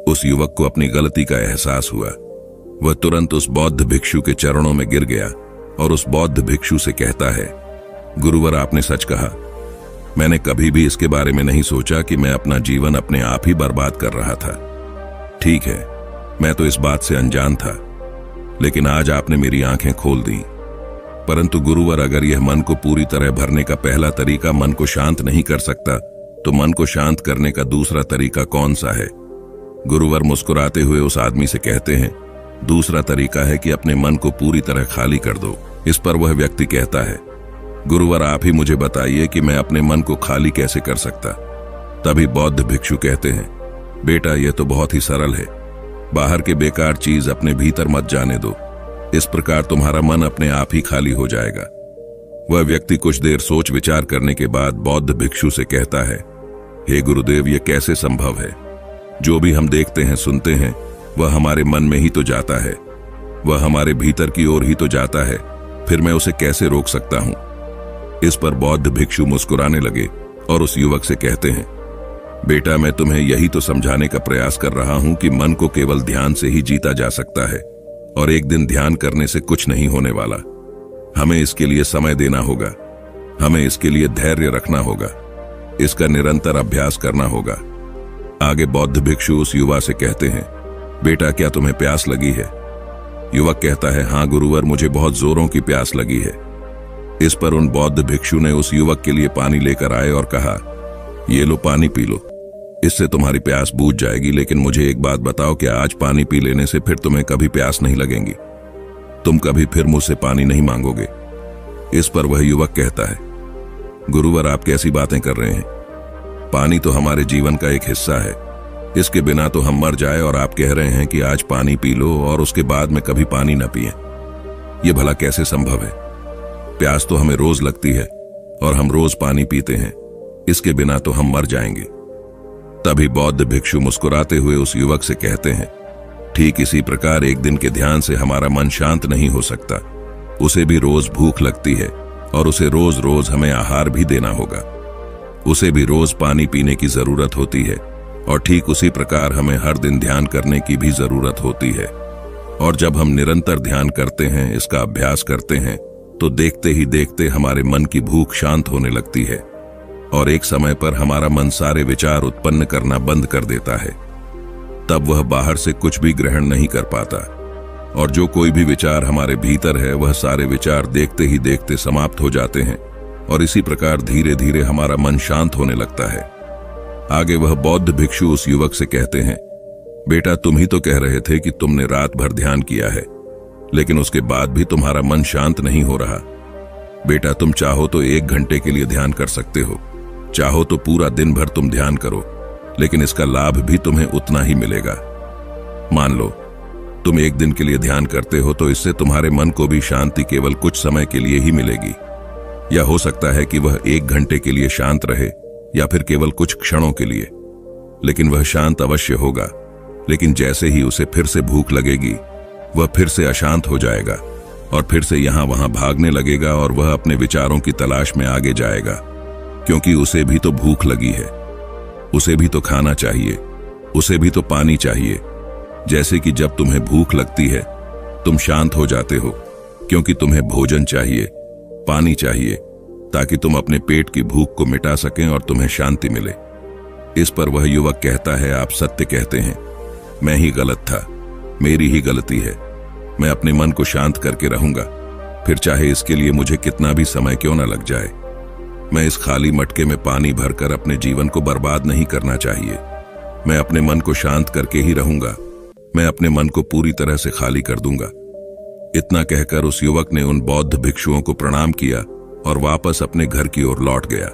उस युवक को अपनी गलती का एहसास हुआ। वह तुरंत उस बौद्ध भिक्षु के चरणों में गिर गया और उस बौद्ध भिक्षु से कहता है, गुरुवर, आपने सच कहा। मैंने कभी भी इसके बारे में नहीं सोचा कि मैं अपना जीवन अपने आप ही बर्बाद कर रहा था। ठीक है, मैं तो इस बात से अनजान था, लेकिन आज आपने मेरी आंखें खोल दी। परंतु गुरुवर, अगर यह मन को पूरी तरह भरने का पहला तरीका मन को शांत नहीं कर सकता, तो मन को शांत करने का दूसरा तरीका कौन सा है? गुरुवर मुस्कुराते हुए उस आदमी से कहते हैं, दूसरा तरीका है कि अपने मन को पूरी तरह खाली कर दो। इस पर वह व्यक्ति कहता है, गुरुवर, आप ही मुझे बताइए कि मैं अपने मन को खाली कैसे कर सकता? तभी बौद्ध भिक्षु कहते हैं, बेटा, यह तो बहुत ही सरल है। बाहर के बेकार चीज अपने भीतर मत जाने दो। इस प्रकार तुम्हारा मन अपने आप ही खाली हो जाएगा। वह व्यक्ति कुछ देर सोच विचार करने के बाद बौद्ध भिक्षु से कहता है, हे गुरुदेव, यह कैसे संभव है? जो भी हम देखते हैं, सुनते हैं, वह हमारे मन में ही तो जाता है, वह हमारे भीतर की ओर ही तो जाता है, फिर मैं उसे कैसे रोक सकता हूं? इस पर बौद्ध भिक्षु मुस्कुराने लगे और उस युवक से कहते हैं, बेटा, मैं तुम्हें यही तो समझाने का प्रयास कर रहा हूं कि मन को केवल ध्यान से ही जीता जा सकता है, और एक दिन ध्यान करने से कुछ नहीं होने वाला। हमें इसके लिए समय देना होगा, हमें इसके लिए धैर्य रखना होगा, इसका निरंतर अभ्यास करना होगा। आगे बौद्ध भिक्षु उस युवा से कहते हैं, बेटा, क्या तुम्हें प्यास लगी है? युवक कहता है, हाँ गुरुवर, मुझे बहुत जोरों की प्यास लगी है। इस पर उन बौद्ध भिक्षु ने उस युवक के लिए पानी लेकर आए और कहा, ये लो, पानी पी लो, इससे तुम्हारी प्यास बूझ जाएगी। लेकिन मुझे एक बात बताओ, क्या आज पानी पी लेने से फिर तुम्हें कभी प्यास नहीं लगेगी? तुम कभी फिर मुझसे पानी नहीं मांगोगे? इस पर वह युवक कहता है, गुरुवर, आप कैसी बातें कर रहे हैं? पानी तो हमारे जीवन का एक हिस्सा है, इसके बिना तो हम मर जाए, और आप कह रहे हैं कि आज पानी पी लो और उसके बाद में कभी पानी न पिए। ये भला कैसे संभव है? प्यास तो हमें रोज लगती है और हम रोज पानी पीते हैं, इसके बिना तो हम मर जाएंगे। तभी बौद्ध भिक्षु मुस्कुराते हुए उस युवक से कहते हैं, ठीक इसी प्रकार एक दिन के ध्यान से हमारा मन शांत नहीं हो सकता। उसे भी रोज भूख लगती है और उसे रोज रोज हमें आहार भी देना होगा। उसे भी रोज पानी पीने की जरूरत होती है, और ठीक उसी प्रकार हमें हर दिन ध्यान करने की भी जरूरत होती है। और जब हम निरंतर ध्यान करते हैं, इसका अभ्यास करते हैं, तो देखते ही देखते हमारे मन की भूख शांत होने लगती है, और एक समय पर हमारा मन सारे विचार उत्पन्न करना बंद कर देता है। तब वह बाहर से कुछ भी ग्रहण नहीं कर पाता, और जो कोई भी विचार हमारे भीतर है, वह सारे विचार देखते ही देखते समाप्त हो जाते हैं, और इसी प्रकार धीरे धीरे हमारा मन शांत होने लगता है। आगे वह बौद्ध भिक्षु उस युवक से कहते हैं, बेटा, तुम ही तो कह रहे थे कि तुमने रात भर ध्यान किया है, लेकिन उसके बाद भी तुम्हारा मन शांत नहीं हो रहा। बेटा, तुम चाहो तो 1 घंटे के लिए ध्यान कर सकते हो, चाहो तो पूरा दिन भर तुम ध्यान करो, लेकिन इसका लाभ भी तुम्हें उतना ही मिलेगा। मान लो तुम एक दिन के लिए ध्यान करते हो तो इससे तुम्हारे मन को भी शांति केवल कुछ समय के लिए ही मिलेगी, या हो सकता है कि वह 1 घंटे के लिए शांत रहे या फिर केवल कुछ क्षणों के लिए, लेकिन वह शांत अवश्य होगा। लेकिन जैसे ही उसे फिर से भूख लगेगी, वह फिर से अशांत हो जाएगा और फिर से यहां वहां भागने लगेगा और वह अपने विचारों की तलाश में आगे जाएगा, क्योंकि उसे भी तो भूख लगी है, उसे भी तो खाना चाहिए, उसे भी तो पानी चाहिए। जैसे कि जब तुम्हें भूख लगती है तुम शांत हो जाते हो, क्योंकि तुम्हें भोजन चाहिए, पानी चाहिए, ताकि तुम अपने पेट की भूख को मिटा सकें और तुम्हें शांति मिले। इस पर वह युवक कहता है, आप सत्य कहते हैं, मैं ही गलत था, मेरी ही गलती है। मैं अपने मन को शांत करके रहूंगा, फिर चाहे इसके लिए मुझे कितना भी समय क्यों न लग जाए। मैं इस खाली मटके में पानी भरकर अपने जीवन को बर्बाद नहीं करना चाहिए। मैं अपने मन को शांत करके ही रहूंगा, मैं अपने मन को पूरी तरह से खाली कर दूंगा। इतना कहकर उस युवक ने उन बौद्ध भिक्षुओं को प्रणाम किया और वापस अपने घर की ओर लौट गया।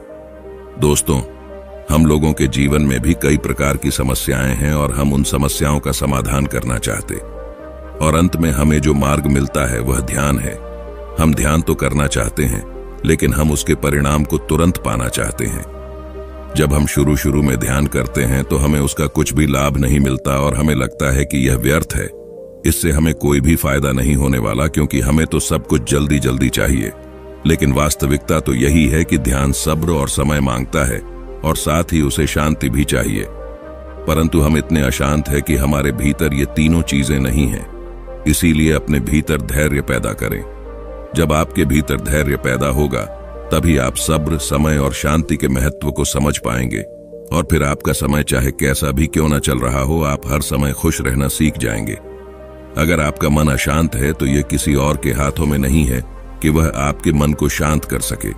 दोस्तों, हम लोगों के जीवन में भी कई प्रकार की समस्याएं हैं और हम उन समस्याओं का समाधान करना चाहते, और अंत में हमें जो मार्ग मिलता है वह ध्यान है। हम ध्यान तो करना चाहते हैं, लेकिन हम उसके परिणाम को तुरंत पाना चाहते हैं। जब हम शुरू में ध्यान करते हैं तो हमें उसका कुछ भी लाभ नहीं मिलता और हमें लगता है कि यह व्यर्थ है, इससे हमें कोई भी फायदा नहीं होने वाला, क्योंकि हमें तो सब कुछ जल्दी जल्दी चाहिए। लेकिन वास्तविकता तो यही है कि ध्यान सब्र और समय मांगता है और साथ ही उसे शांति भी चाहिए। परंतु हम इतने अशांत हैं कि हमारे भीतर ये तीनों चीजें नहीं हैं। इसीलिए अपने भीतर धैर्य पैदा करें। जब आपके भीतर धैर्य पैदा होगा तभी आप सब्र, समय और शांति के महत्व को समझ पाएंगे, और फिर आपका समय चाहे कैसा भी क्यों ना चल रहा हो, आप हर समय खुश रहना सीख जाएंगे। अगर आपका मन अशांत है तो यह किसी और के हाथों में नहीं है कि वह आपके मन को शांत कर सके।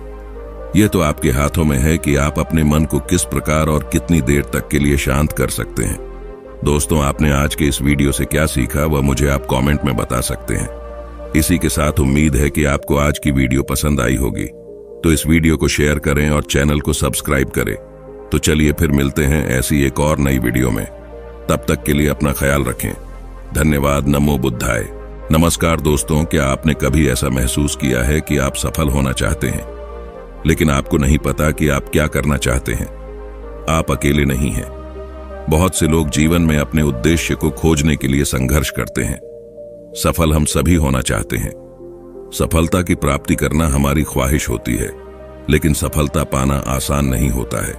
यह तो आपके हाथों में है कि आप अपने मन को किस प्रकार और कितनी देर तक के लिए शांत कर सकते हैं। दोस्तों, आपने आज के इस वीडियो से क्या सीखा वह मुझे आप कमेंट में बता सकते हैं। इसी के साथ उम्मीद है कि आपको आज की वीडियो पसंद आई होगी, तो इस वीडियो को शेयर करें और चैनल को सब्सक्राइब करें। तो चलिए फिर मिलते हैं ऐसी एक और नई वीडियो में। तब तक के लिए अपना ख्याल रखें। धन्यवाद। नमो बुद्धाय। नमस्कार दोस्तों, क्या आपने कभी ऐसा महसूस किया है कि आप सफल होना चाहते हैं, लेकिन आपको नहीं पता कि आप क्या करना चाहते हैं? आप अकेले नहीं हैं। बहुत से लोग जीवन में अपने उद्देश्य को खोजने के लिए संघर्ष करते हैं। सफल हम सभी होना चाहते हैं। सफलता की प्राप्ति करना हमारी ख्वाहिश होती है, लेकिन सफलता पाना आसान नहीं होता है।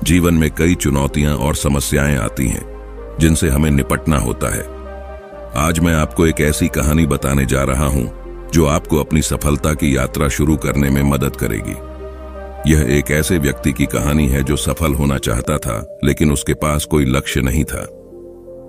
जीवन में कई चुनौतियां और समस्याएं आती हैं जिनसे हमें निपटना होता है। आज मैं आपको एक ऐसी कहानी बताने जा रहा हूं जो आपको अपनी सफलता की यात्रा शुरू करने में मदद करेगी। यह एक ऐसे व्यक्ति की कहानी है जो सफल होना चाहता था, लेकिन उसके पास कोई लक्ष्य नहीं था।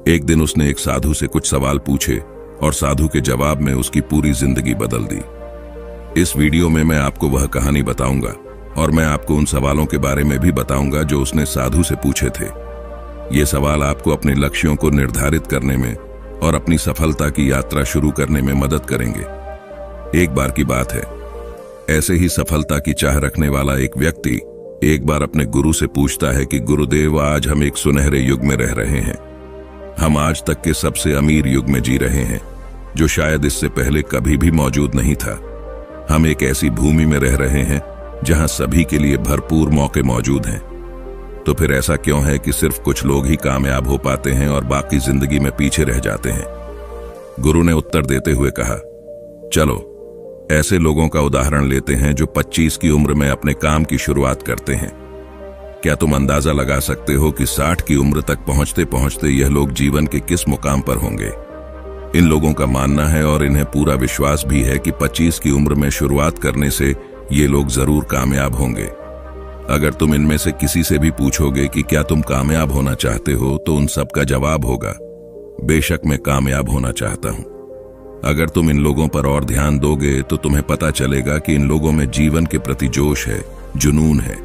एक दिन उसने एक साधु से कुछ सवाल पूछे और साधु के जवाब में उसकी पूरी जिंदगी बदल दी। इस वीडियो में मैं आपको वह कहानी बताऊंगा और मैं आपको उन सवालों के बारे में भी बताऊंगा जो उसने साधु से पूछे थे। ये सवाल आपको अपने लक्ष्यों को निर्धारित करने में और अपनी सफलता की यात्रा शुरू करने में मदद करेंगे। एक बार की बात है, ऐसे ही सफलता की चाह रखने वाला एक व्यक्ति एक बार अपने गुरु से पूछता है कि गुरुदेव, आज हम एक सुनहरे युग में रह रहे हैं। हम आज तक के सबसे अमीर युग में जी रहे हैं, जो शायद इससे पहले कभी भी मौजूद नहीं था। हम एक ऐसी भूमि में रह रहे हैं जहां सभी के लिए भरपूर मौके मौजूद हैं। तो फिर ऐसा क्यों है कि सिर्फ कुछ लोग ही कामयाब हो पाते हैं और बाकी जिंदगी में पीछे रह जाते हैं? गुरु ने उत्तर देते हुए कहा, चलो ऐसे लोगों का उदाहरण लेते हैं जो 25 की उम्र में अपने काम की शुरुआत करते हैं। क्या तुम अंदाजा लगा सकते हो कि 60 की उम्र तक पहुंचते पहुंचते यह लोग जीवन के किस मुकाम पर होंगे? इन लोगों का मानना है और इन्हें पूरा विश्वास भी है कि 25 की उम्र में शुरुआत करने से ये लोग जरूर कामयाब होंगे। अगर तुम इनमें से किसी से भी पूछोगे कि क्या तुम कामयाब होना चाहते हो, तो उन सब का जवाब होगा, बेशक मैं कामयाब होना चाहता हूं। अगर तुम इन लोगों पर और ध्यान दोगे तो तुम्हें पता चलेगा कि इन लोगों में जीवन के प्रति जोश है, जुनून है।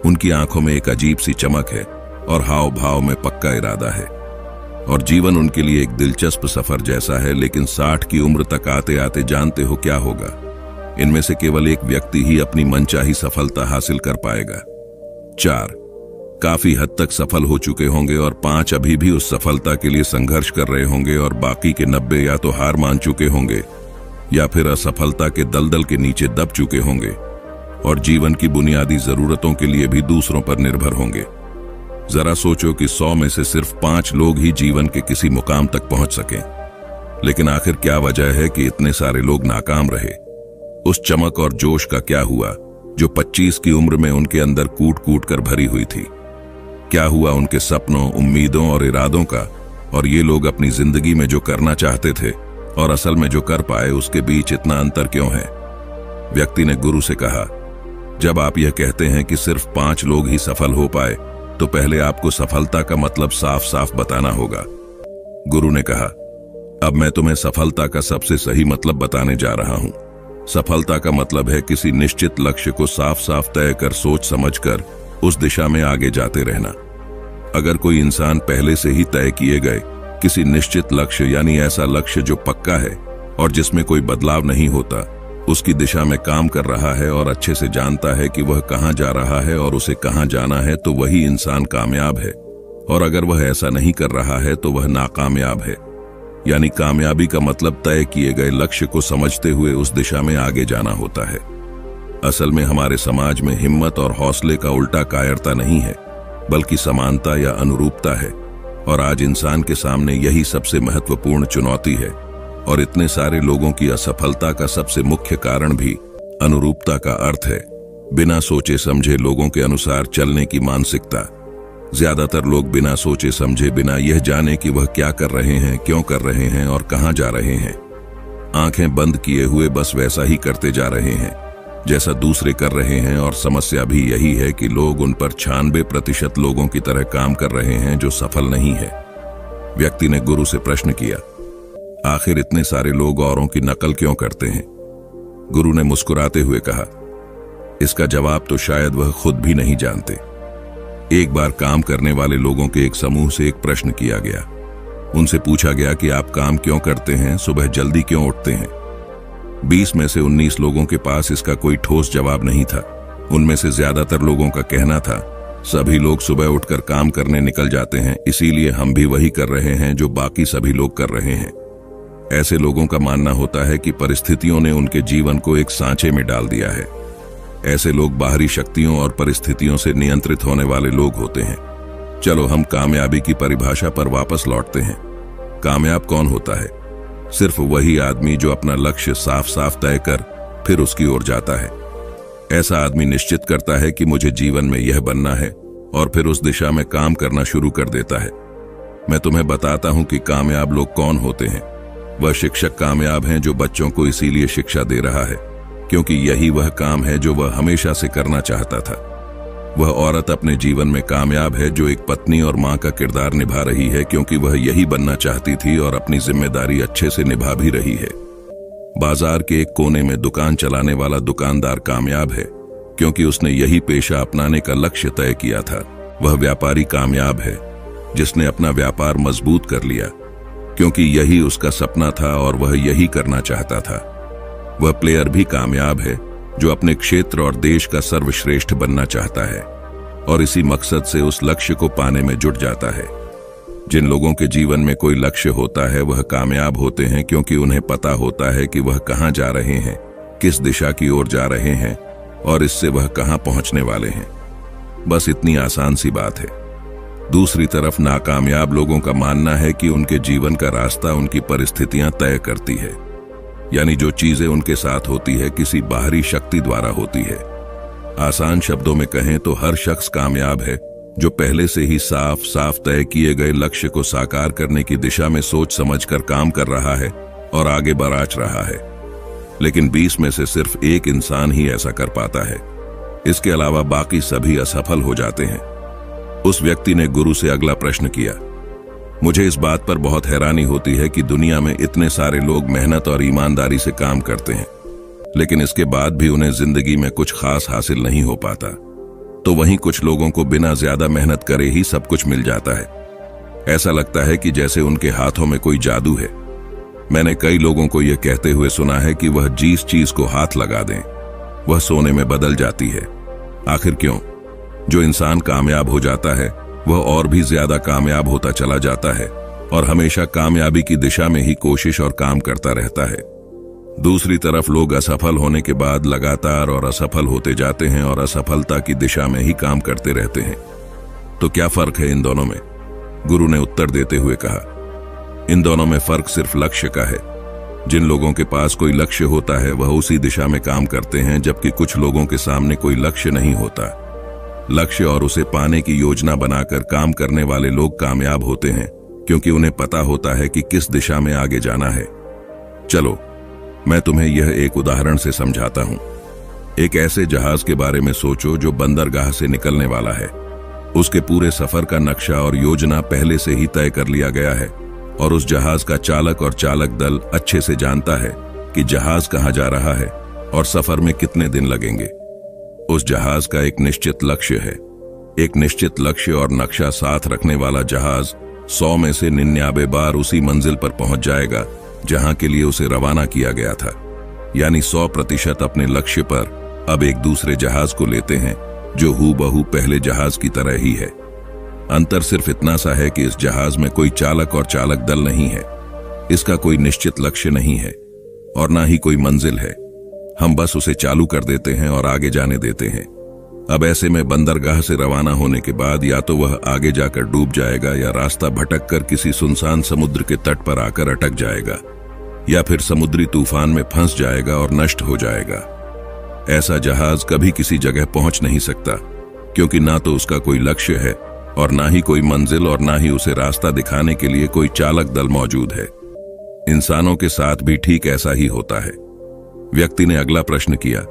उनकी आंखों में एक अजीब सी चमक है और हाव भाव में पक्का इरादा है, और जीवन उनके लिए एक दिलचस्प सफर जैसा है। लेकिन 60 की उम्र तक आते आते जानते हो क्या होगा? इनमें से केवल एक व्यक्ति ही अपनी मनचाही सफलता हासिल कर पाएगा। 4, काफी हद तक सफल हो चुके होंगे और 5 अभी भी उस सफलता के लिए संघर्ष कर रहे होंगे और बाकी के 90 या तो हार मान चुके होंगे या फिर असफलता के दलदल के नीचे दब चुके होंगे और जीवन की बुनियादी जरूरतों के लिए भी दूसरों पर निर्भर होंगे। जरा सोचो कि 100 में से सिर्फ 5 लोग ही जीवन के किसी मुकाम तक पहुंच सकें। लेकिन आखिर क्या वजह है कि इतने सारे लोग नाकाम रहे? उस चमक और जोश का क्या हुआ जो 25 की उम्र में उनके अंदर कूट कूट कर भरी हुई थी? क्या हुआ उनके सपनों, उम्मीदों और इरादों का? और ये लोग अपनी जिंदगी में जो करना चाहते थे और असल में जो कर पाए, उसके बीच इतना अंतर क्यों है? व्यक्ति ने गुरु से कहा, जब आप यह कहते हैं कि सिर्फ 5 लोग ही सफल हो पाए, तो पहले आपको सफलता का मतलब साफ साफ बताना होगा। गुरु ने कहा, अब मैं तुम्हें सफलता का सबसे सही मतलब बताने जा रहा हूं। सफलता का मतलब है किसी निश्चित लक्ष्य को साफ साफ तय कर, सोच समझकर उस दिशा में आगे जाते रहना। अगर कोई इंसान पहले से ही तय किए गए किसी निश्चित लक्ष्य, यानी ऐसा लक्ष्य जो पक्का है और जिसमें कोई बदलाव नहीं होता, उसकी दिशा में काम कर रहा है और अच्छे से जानता है कि वह कहां जा रहा है और उसे कहां जाना है, तो वही इंसान कामयाब है। और अगर वह ऐसा नहीं कर रहा है तो वह नाकामयाब है। यानी कामयाबी का मतलब तय किए गए लक्ष्य को समझते हुए उस दिशा में आगे जाना होता है। असल में हमारे समाज में हिम्मत और हौसले का उल्टा कायरता नहीं है, बल्कि समानता या अनुरूपता है। और आज इंसान के सामने यही सबसे महत्वपूर्ण चुनौती है। और इतने सारे लोगों की असफलता का सबसे मुख्य कारण भी अनुरूपता का अर्थ है, बिना सोचे समझे लोगों के अनुसार चलने की मानसिकता। ज्यादातर लोग बिना सोचे समझे, बिना यह जाने कि वह क्या कर रहे हैं, क्यों कर रहे हैं और कहां जा रहे हैं, आंखें बंद किए हुए बस वैसा ही करते जा रहे हैं जैसा दूसरे कर रहे हैं। और समस्या भी यही है कि लोग उन पर 96% लोगों की तरह काम कर रहे हैं जो सफल नहीं है। व्यक्ति ने गुरु से प्रश्न किया, आखिर इतने सारे लोग औरों की नकल क्यों करते हैं? गुरु ने मुस्कुराते हुए कहा, इसका जवाब तो शायद वह खुद भी नहीं जानते। एक बार काम करने वाले लोगों के एक समूह से एक प्रश्न किया गया। उनसे पूछा गया कि आप काम क्यों करते हैं, सुबह जल्दी क्यों उठते हैं? 20 में से 19 लोगों के पास इसका कोई ठोस जवाब नहीं था। उनमें से ज्यादातर लोगों का कहना था, सभी लोग सुबह उठकर काम करने निकल जाते हैं, इसीलिए हम भी वही कर रहे हैं जो बाकी सभी लोग कर रहे हैं। ऐसे लोगों का मानना होता है कि परिस्थितियों ने उनके जीवन को एक सांचे में डाल दिया है। ऐसे लोग बाहरी शक्तियों और परिस्थितियों से नियंत्रित होने वाले लोग होते हैं। चलो हम कामयाबी की परिभाषा पर वापस लौटते हैं। कामयाब कौन होता है? सिर्फ वही आदमी जो अपना लक्ष्य साफ साफ तय कर फिर उसकी ओर जाता है। ऐसा आदमी निश्चित करता है कि मुझे जीवन में यह बनना है और फिर उस दिशा में काम करना शुरू कर देता है। मैं तुम्हें बताता हूं कि कामयाब लोग कौन होते हैं। वह शिक्षक कामयाब हैं जो बच्चों को इसीलिए शिक्षा दे रहा है क्योंकि यही वह काम है जो वह हमेशा से करना चाहता था। वह औरत अपने जीवन में कामयाब है जो एक पत्नी और मां का किरदार निभा रही है क्योंकि वह यही बनना चाहती थी और अपनी जिम्मेदारी अच्छे से निभा भी रही है। बाजार के एक कोने में दुकान चलाने वाला दुकानदार कामयाब है क्योंकि उसने यही पेशा अपनाने का लक्ष्य तय किया था। वह व्यापारी कामयाब है जिसने अपना व्यापार मजबूत कर लिया क्योंकि यही उसका सपना था और वह यही करना चाहता था। वह प्लेयर भी कामयाब है जो अपने क्षेत्र और देश का सर्वश्रेष्ठ बनना चाहता है और इसी मकसद से उस लक्ष्य को पाने में जुट जाता है। जिन लोगों के जीवन में कोई लक्ष्य होता है वह कामयाब होते हैं क्योंकि उन्हें पता होता है कि वह कहां जा रहे हैं, किस दिशा की ओर जा रहे हैं और इससे वह कहां पहुंचने वाले हैं। बस इतनी आसान सी बात है। दूसरी तरफ नाकामयाब लोगों का मानना है कि उनके जीवन का रास्ता उनकी परिस्थितियां तय करती है, यानी जो चीजें उनके साथ होती है किसी बाहरी शक्ति द्वारा होती है। आसान शब्दों में कहें तो हर शख्स कामयाब है जो पहले से ही साफ साफ तय किए गए लक्ष्य को साकार करने की दिशा में सोच समझकर काम कर रहा है और आगे बढ़ रहा है। लेकिन 20 में से सिर्फ एक इंसान ही ऐसा कर पाता है। इसके अलावा बाकी सभी असफल हो जाते हैं। उस व्यक्ति ने गुरु से अगला प्रश्न किया, मुझे इस बात पर बहुत हैरानी होती है कि दुनिया में इतने सारे लोग मेहनत और ईमानदारी से काम करते हैं लेकिन इसके बाद भी उन्हें जिंदगी में कुछ खास हासिल नहीं हो पाता, तो वहीं कुछ लोगों को बिना ज्यादा मेहनत करे ही सब कुछ मिल जाता है। ऐसा लगता है कि जैसे उनके हाथों में कोई जादू है। मैंने कई लोगों को यह कहते हुए सुना है कि वह जिस चीज को हाथ लगा दें वह सोने में बदल जाती है। आखिर क्यों? जो इंसान कामयाब हो जाता है वह और भी ज्यादा कामयाब होता चला जाता है और हमेशा कामयाबी की दिशा में ही कोशिश और काम करता रहता है। दूसरी तरफ लोग असफल होने के बाद लगातार और असफल होते जाते हैं और असफलता की दिशा में ही काम करते रहते हैं। तो क्या फर्क है इन दोनों में? गुरु ने उत्तर देते हुए कहा, इन दोनों में फर्क सिर्फ लक्ष्य का है। जिन लोगों के पास कोई लक्ष्य होता है वह उसी दिशा में काम करते हैं, जबकि कुछ लोगों के सामने कोई लक्ष्य नहीं होता। लक्ष्य और उसे पाने की योजना बनाकर काम करने वाले लोग कामयाब होते हैं, क्योंकि उन्हें पता होता है कि किस दिशा में आगे जाना है। चलो मैं तुम्हें यह एक उदाहरण से समझाता हूं। एक ऐसे जहाज के बारे में सोचो जो बंदरगाह से निकलने वाला है। उसके पूरे सफर का नक्शा और योजना पहले से ही तय कर लिया गया है और उस जहाज का चालक और चालक दल अच्छे से जानता है कि जहाज कहां जा रहा है और सफर में कितने दिन लगेंगे। उस जहाज का एक निश्चित लक्ष्य है। एक निश्चित लक्ष्य और नक्शा साथ रखने वाला जहाज 100 में से 99 बार उसी मंजिल पर पहुंच जाएगा जहां के लिए उसे रवाना किया गया था। यानी 100% अपने लक्ष्य पर अब एक दूसरे जहाज को लेते हैं जो हूबहू पहले जहाज की तरह ही है। अंतर सिर्फ इतना सा है कि इस जहाज में कोई चालक और चालक दल नहीं है। इसका कोई निश्चित लक्ष्य नहीं है और ना ही कोई मंजिल है। हम बस उसे चालू कर देते हैं और आगे जाने देते हैं। अब ऐसे में बंदरगाह से रवाना होने के बाद या तो वह आगे जाकर डूब जाएगा या रास्ता भटक कर किसी सुनसान समुद्र के तट पर आकर अटक जाएगा या फिर समुद्री तूफान में फंस जाएगा और नष्ट हो जाएगा। ऐसा जहाज कभी किसी जगह पहुंच नहीं सकता, क्योंकि ना तो उसका कोई लक्ष्य है और ना ही कोई मंजिल और ना ही उसे रास्ता दिखाने के लिए कोई चालक दल मौजूद है। इंसानों के साथ भी ठीक ऐसा ही होता है। व्यक्ति ने अगला प्रश्न किया,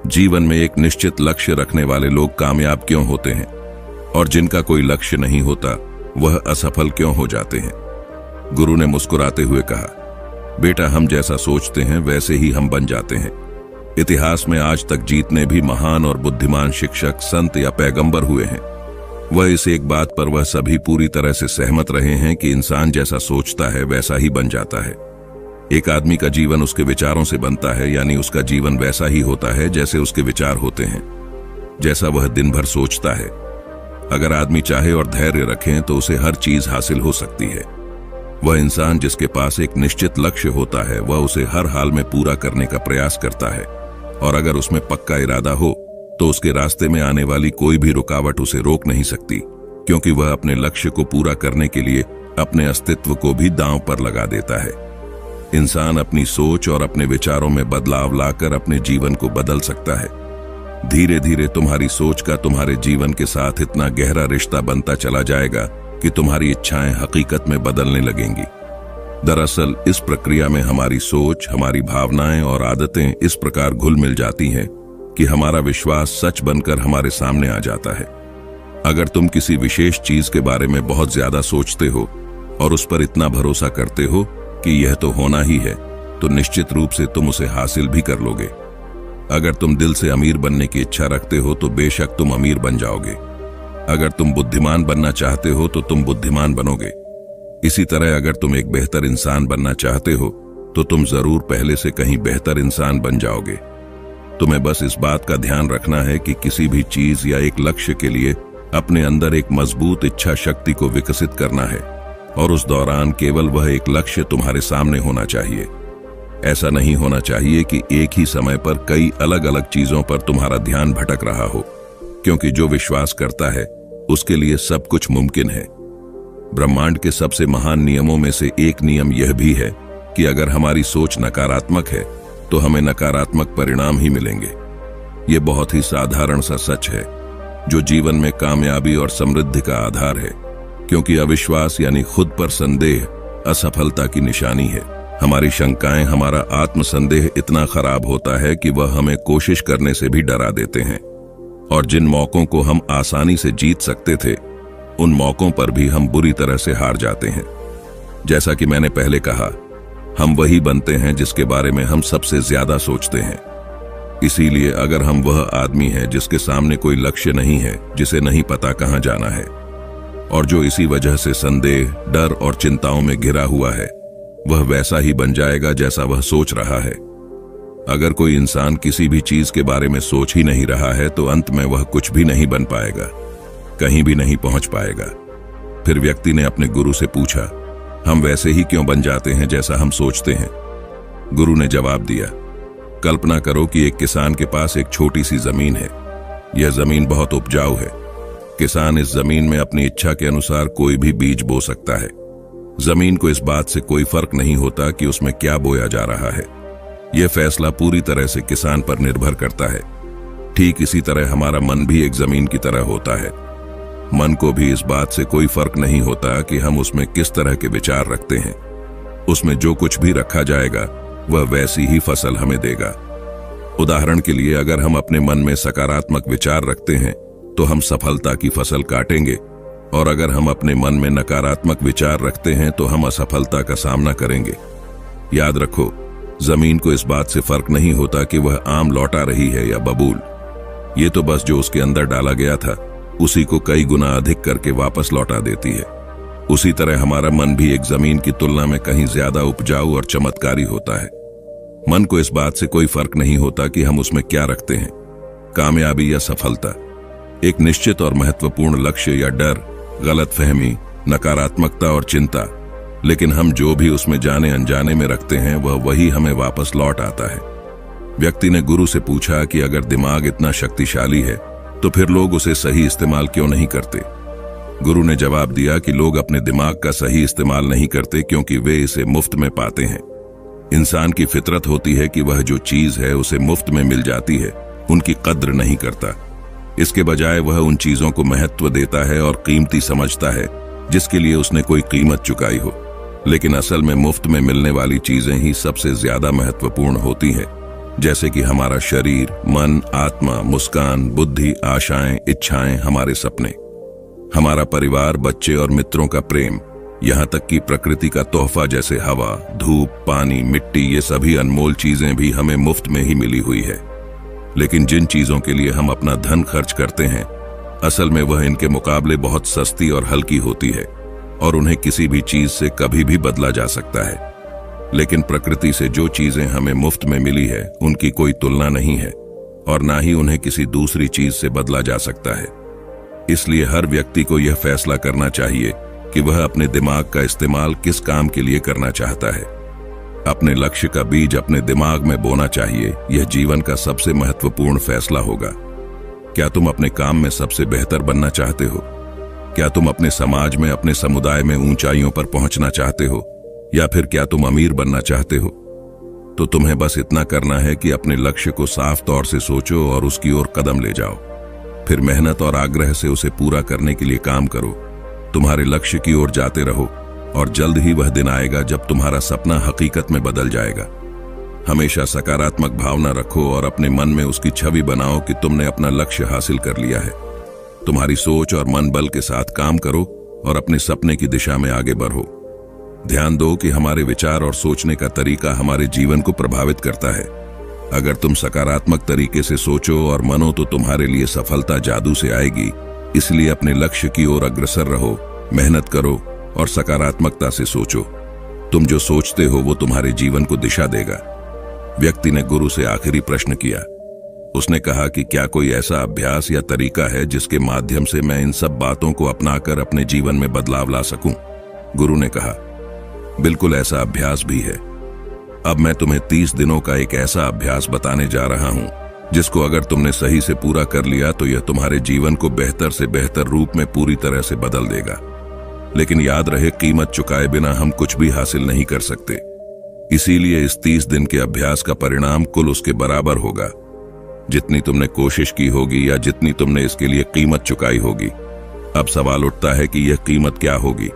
जीवन में एक निश्चित लक्ष्य रखने वाले लोग कामयाब क्यों होते हैं और जिनका कोई लक्ष्य नहीं होता वह असफल क्यों हो जाते हैं? गुरु ने मुस्कुराते हुए कहा, बेटा, हम जैसा सोचते हैं वैसे ही हम बन जाते हैं। इतिहास में आज तक जितने भी महान और बुद्धिमान शिक्षक, संत या पैगंबर हुए हैं, वह इस एक बात पर वह सभी पूरी तरह से सहमत रहे हैं कि इंसान जैसा सोचता है वैसा ही बन जाता है। एक आदमी का जीवन उसके विचारों से बनता है, यानी उसका जीवन वैसा ही होता है जैसे उसके विचार होते हैं, जैसा वह दिन भर सोचता है। अगर आदमी चाहे और धैर्य रखें तो उसे हर चीज हासिल हो सकती है। वह इंसान जिसके पास एक निश्चित लक्ष्य होता है वह उसे हर हाल में पूरा करने का प्रयास करता है, और अगर उसमें पक्का इरादा हो तो उसके रास्ते में आने वाली कोई भी रुकावट उसे रोक नहीं सकती, क्योंकि वह अपने लक्ष्य को पूरा करने के लिए अपने अस्तित्व को भी दांव पर लगा देता है। इंसान अपनी सोच और अपने विचारों में बदलाव लाकर अपने जीवन को बदल सकता है। धीरे धीरे तुम्हारी सोच का तुम्हारे जीवन के साथ इतना गहरा रिश्ता बनता चला जाएगा कि तुम्हारी इच्छाएं हकीकत में बदलने लगेंगी। दरअसल इस प्रक्रिया में हमारी सोच, हमारी भावनाएं और आदतें इस प्रकार घुल मिल जाती हैं कि हमारा विश्वास सच बनकर हमारे सामने आ जाता है। अगर तुम किसी विशेष चीज के बारे में बहुत ज्यादा सोचते हो और उस पर इतना भरोसा करते हो कि यह तो होना ही है, तो निश्चित रूप से तुम उसे हासिल भी कर लोगे। अगर तुम दिल से अमीर बनने की इच्छा रखते हो तो बेशक तुम अमीर बन जाओगे। अगर तुम बुद्धिमान बनना चाहते हो तो तुम बुद्धिमान बनोगे। इसी तरह अगर तुम एक बेहतर इंसान बनना चाहते हो तो तुम जरूर पहले से कहीं बेहतर इंसान बन जाओगे। तुम्हें बस इस बात का ध्यान रखना है कि किसी भी चीज या एक लक्ष्य के लिए अपने अंदर एक मजबूत इच्छा शक्ति को विकसित करना है, और उस दौरान केवल वह एक लक्ष्य तुम्हारे सामने होना चाहिए। ऐसा नहीं होना चाहिए कि एक ही समय पर कई अलग अलग चीजों पर तुम्हारा ध्यान भटक रहा हो, क्योंकि जो विश्वास करता है उसके लिए सब कुछ मुमकिन है। ब्रह्मांड के सबसे महान नियमों में से एक नियम यह भी है कि अगर हमारी सोच नकारात्मक है तो हमें नकारात्मक परिणाम ही मिलेंगे। ये बहुत ही साधारण सा सच है जो जीवन में कामयाबी और समृद्धि का आधार है, क्योंकि अविश्वास यानी खुद पर संदेह असफलता की निशानी है। हमारी शंकाएं, हमारा आत्मसंदेह इतना खराब होता है कि वह हमें कोशिश करने से भी डरा देते हैं, और जिन मौकों को हम आसानी से जीत सकते थे उन मौकों पर भी हम बुरी तरह से हार जाते हैं। जैसा कि मैंने पहले कहा, हम वही बनते हैं जिसके बारे में हम सबसे ज्यादा सोचते हैं। इसीलिए अगर हम वह आदमी हैं जिसके सामने कोई लक्ष्य नहीं है, जिसे नहीं पता कहां जाना है, और जो इसी वजह से संदेह, डर और चिंताओं में घिरा हुआ है, वह वैसा ही बन जाएगा जैसा वह सोच रहा है। अगर कोई इंसान किसी भी चीज के बारे में सोच ही नहीं रहा है तो अंत में वह कुछ भी नहीं बन पाएगा, कहीं भी नहीं पहुंच पाएगा। फिर व्यक्ति ने अपने गुरु से पूछा, हम वैसे ही क्यों बन जाते हैं जैसा हम सोचते हैं? गुरु ने जवाब दिया, कल्पना करो कि एक किसान के पास एक छोटी सी जमीन है। यह जमीन बहुत उपजाऊ है। किसान इस जमीन में अपनी इच्छा के अनुसार कोई भी बीज बो सकता है। जमीन को इस बात से कोई फर्क नहीं होता कि उसमें क्या बोया जा रहा है। यह फैसला पूरी तरह से किसान पर निर्भर करता है। ठीक इसी तरह हमारा मन भी एक जमीन की तरह होता है। मन को भी इस बात से कोई फर्क नहीं होता कि हम उसमें किस तरह के विचार रखते हैं। उसमें जो कुछ भी रखा जाएगा वह वैसी ही फसल हमें देगा। उदाहरण के लिए, अगर हम अपने मन में सकारात्मक विचार रखते हैं तो हम सफलता की फसल काटेंगे, और अगर हम अपने मन में नकारात्मक विचार रखते हैं तो हम असफलता का सामना करेंगे। याद रखो, जमीन को इस बात से फर्क नहीं होता कि वह आम लौटा रही है या बबूल। ये तो बस जो उसके अंदर डाला गया था उसी को कई गुना अधिक करके वापस लौटा देती है। उसी तरह हमारा मन भी एक जमीन की तुलना में कहीं ज्यादा उपजाऊ और चमत्कारी होता है। मन को इस बात से कोई फर्क नहीं होता कि हम उसमें क्या रखते हैं, कामयाबी या सफलता, एक निश्चित और महत्वपूर्ण लक्ष्य या डर, गलतफहमी, नकारात्मकता और चिंता। लेकिन हम जो भी उसमें जाने अनजाने में रखते हैं वह वही हमें वापस लौट आता है। व्यक्ति ने गुरु से पूछा कि अगर दिमाग इतना शक्तिशाली है तो फिर लोग उसे सही इस्तेमाल क्यों नहीं करते? गुरु ने जवाब दिया कि लोग अपने दिमाग का सही इस्तेमाल नहीं करते क्योंकि वे इसे मुफ्त में पाते हैं। इंसान की फितरत होती है कि वह जो चीज है उसे मुफ्त में मिल जाती है उनकी कद्र नहीं करता। इसके बजाय वह उन चीजों को महत्व देता है और कीमती समझता है जिसके लिए उसने कोई कीमत चुकाई हो। लेकिन असल में मुफ्त में मिलने वाली चीजें ही सबसे ज्यादा महत्वपूर्ण होती हैं, जैसे कि हमारा शरीर, मन, आत्मा, मुस्कान, बुद्धि, आशाएं, इच्छाएं, हमारे सपने, हमारा परिवार, बच्चे और मित्रों का प्रेम, यहाँ तक कि प्रकृति का तोहफा जैसे हवा, धूप, पानी, मिट्टी, ये सभी अनमोल चीजें भी हमें मुफ्त में ही मिली हुई है। लेकिन जिन चीजों के लिए हम अपना धन खर्च करते हैं असल में वह इनके मुकाबले बहुत सस्ती और हल्की होती है और उन्हें किसी भी चीज से कभी भी बदला जा सकता है। लेकिन प्रकृति से जो चीजें हमें मुफ्त में मिली है उनकी कोई तुलना नहीं है और ना ही उन्हें किसी दूसरी चीज से बदला जा सकता है। इसलिए हर व्यक्ति को यह फैसला करना चाहिए कि वह अपने दिमाग का इस्तेमाल किस काम के लिए करना चाहता है। अपने लक्ष्य का बीज अपने दिमाग में बोना चाहिए। यह जीवन का सबसे महत्वपूर्ण फैसला होगा। क्या तुम अपने काम में सबसे बेहतर बनना चाहते हो? क्या तुम अपने समाज में, अपने समुदाय में ऊंचाइयों पर पहुंचना चाहते हो, या फिर क्या तुम अमीर बनना चाहते हो? तो तुम्हें बस इतना करना है कि अपने लक्ष्य को साफ तौर से सोचो और उसकी ओर कदम ले जाओ। फिर मेहनत और आग्रह से उसे पूरा करने के लिए काम करो। तुम्हारे लक्ष्य की ओर जाते रहो और जल्द ही वह दिन आएगा जब तुम्हारा सपना हकीकत में बदल जाएगा। हमेशा सकारात्मक भावना रखो और अपने मन में उसकी छवि बनाओ कि तुमने अपना लक्ष्य हासिल कर लिया है। तुम्हारी सोच और मन बल के साथ काम करो और अपने सपने की दिशा में आगे बढ़ो। ध्यान दो कि हमारे विचार और सोचने का तरीका हमारे जीवन को प्रभावित करता है। अगर तुम सकारात्मक तरीके से सोचो और मनो तो तुम्हारे लिए सफलता जादू से आएगी। इसलिए अपने लक्ष्य की ओर अग्रसर रहो, मेहनत करो और सकारात्मकता से सोचो। तुम जो सोचते हो वो तुम्हारे जीवन को दिशा देगा। व्यक्ति ने गुरु से आखिरी प्रश्न किया। उसने कहा कि क्या कोई ऐसा अभ्यास या तरीका है जिसके माध्यम से मैं इन सब बातों को अपनाकर अपने जीवन में बदलाव ला सकूं? गुरु ने कहा, बिल्कुल ऐसा अभ्यास भी है। अब मैं तुम्हें 30 दिनों का एक ऐसा अभ्यास बताने जा रहा हूं जिसको अगर तुमने सही से पूरा कर लिया तो यह तुम्हारे जीवन को बेहतर से बेहतर रूप में पूरी तरह से बदल देगा। लेकिन याद रहे, कीमत चुकाए बिना हम कुछ भी हासिल नहीं कर सकते। इसीलिए इस 30 दिन के अभ्यास का परिणाम कुल उसके बराबर होगा जितनी तुमने कोशिश की होगी या जितनी तुमने इसके लिए कीमत चुकाई होगी। अब सवाल उठता है कि यह कीमत क्या होगी?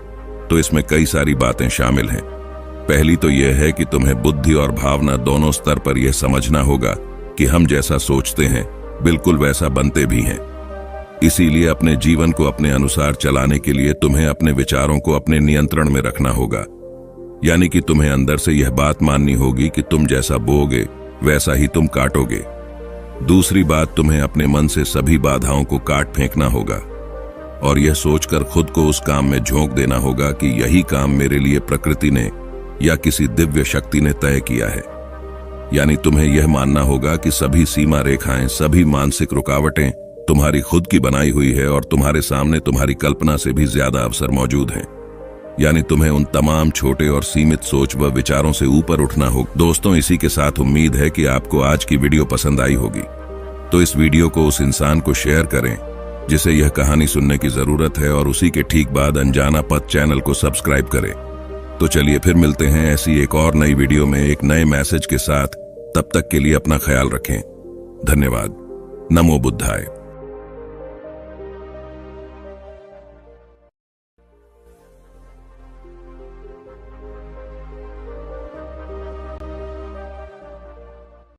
तो इसमें कई सारी बातें शामिल हैं। पहली तो यह है कि तुम्हें बुद्धि और भावना दोनों स्तर पर यह समझना होगा कि हम जैसा सोचते हैं बिल्कुल वैसा बनते भी हैं। इसीलिए अपने जीवन को अपने अनुसार चलाने के लिए तुम्हें अपने विचारों को अपने नियंत्रण में रखना होगा। यानी कि तुम्हें अंदर से यह बात माननी होगी कि तुम जैसा बोओगे वैसा ही तुम काटोगे। दूसरी बात, तुम्हें अपने मन से सभी बाधाओं को काट फेंकना होगा और यह सोचकर खुद को उस काम में झोंक देना होगा कि यही काम मेरे लिए प्रकृति ने या किसी दिव्य शक्ति ने तय किया है। यानी तुम्हें यह मानना होगा कि सभी सीमा रेखाएं, सभी मानसिक रुकावटें तुम्हारी खुद की बनाई हुई है और तुम्हारे सामने तुम्हारी कल्पना से भी ज्यादा अवसर मौजूद हैं। यानी तुम्हें उन तमाम छोटे और सीमित सोच व विचारों से ऊपर उठना होगा। दोस्तों, इसी के साथ उम्मीद है कि आपको आज की वीडियो पसंद आई होगी, तो इस वीडियो को उस इंसान को शेयर करें जिसे यह कहानी सुनने की जरूरत है, और उसी के ठीक बाद अनजाना पथ चैनल को सब्सक्राइब करें। तो चलिए फिर मिलते हैं ऐसी एक और नई वीडियो में एक नए मैसेज के साथ। तब तक के लिए अपना ख्याल रखें। धन्यवाद। नमो बुद्धाय।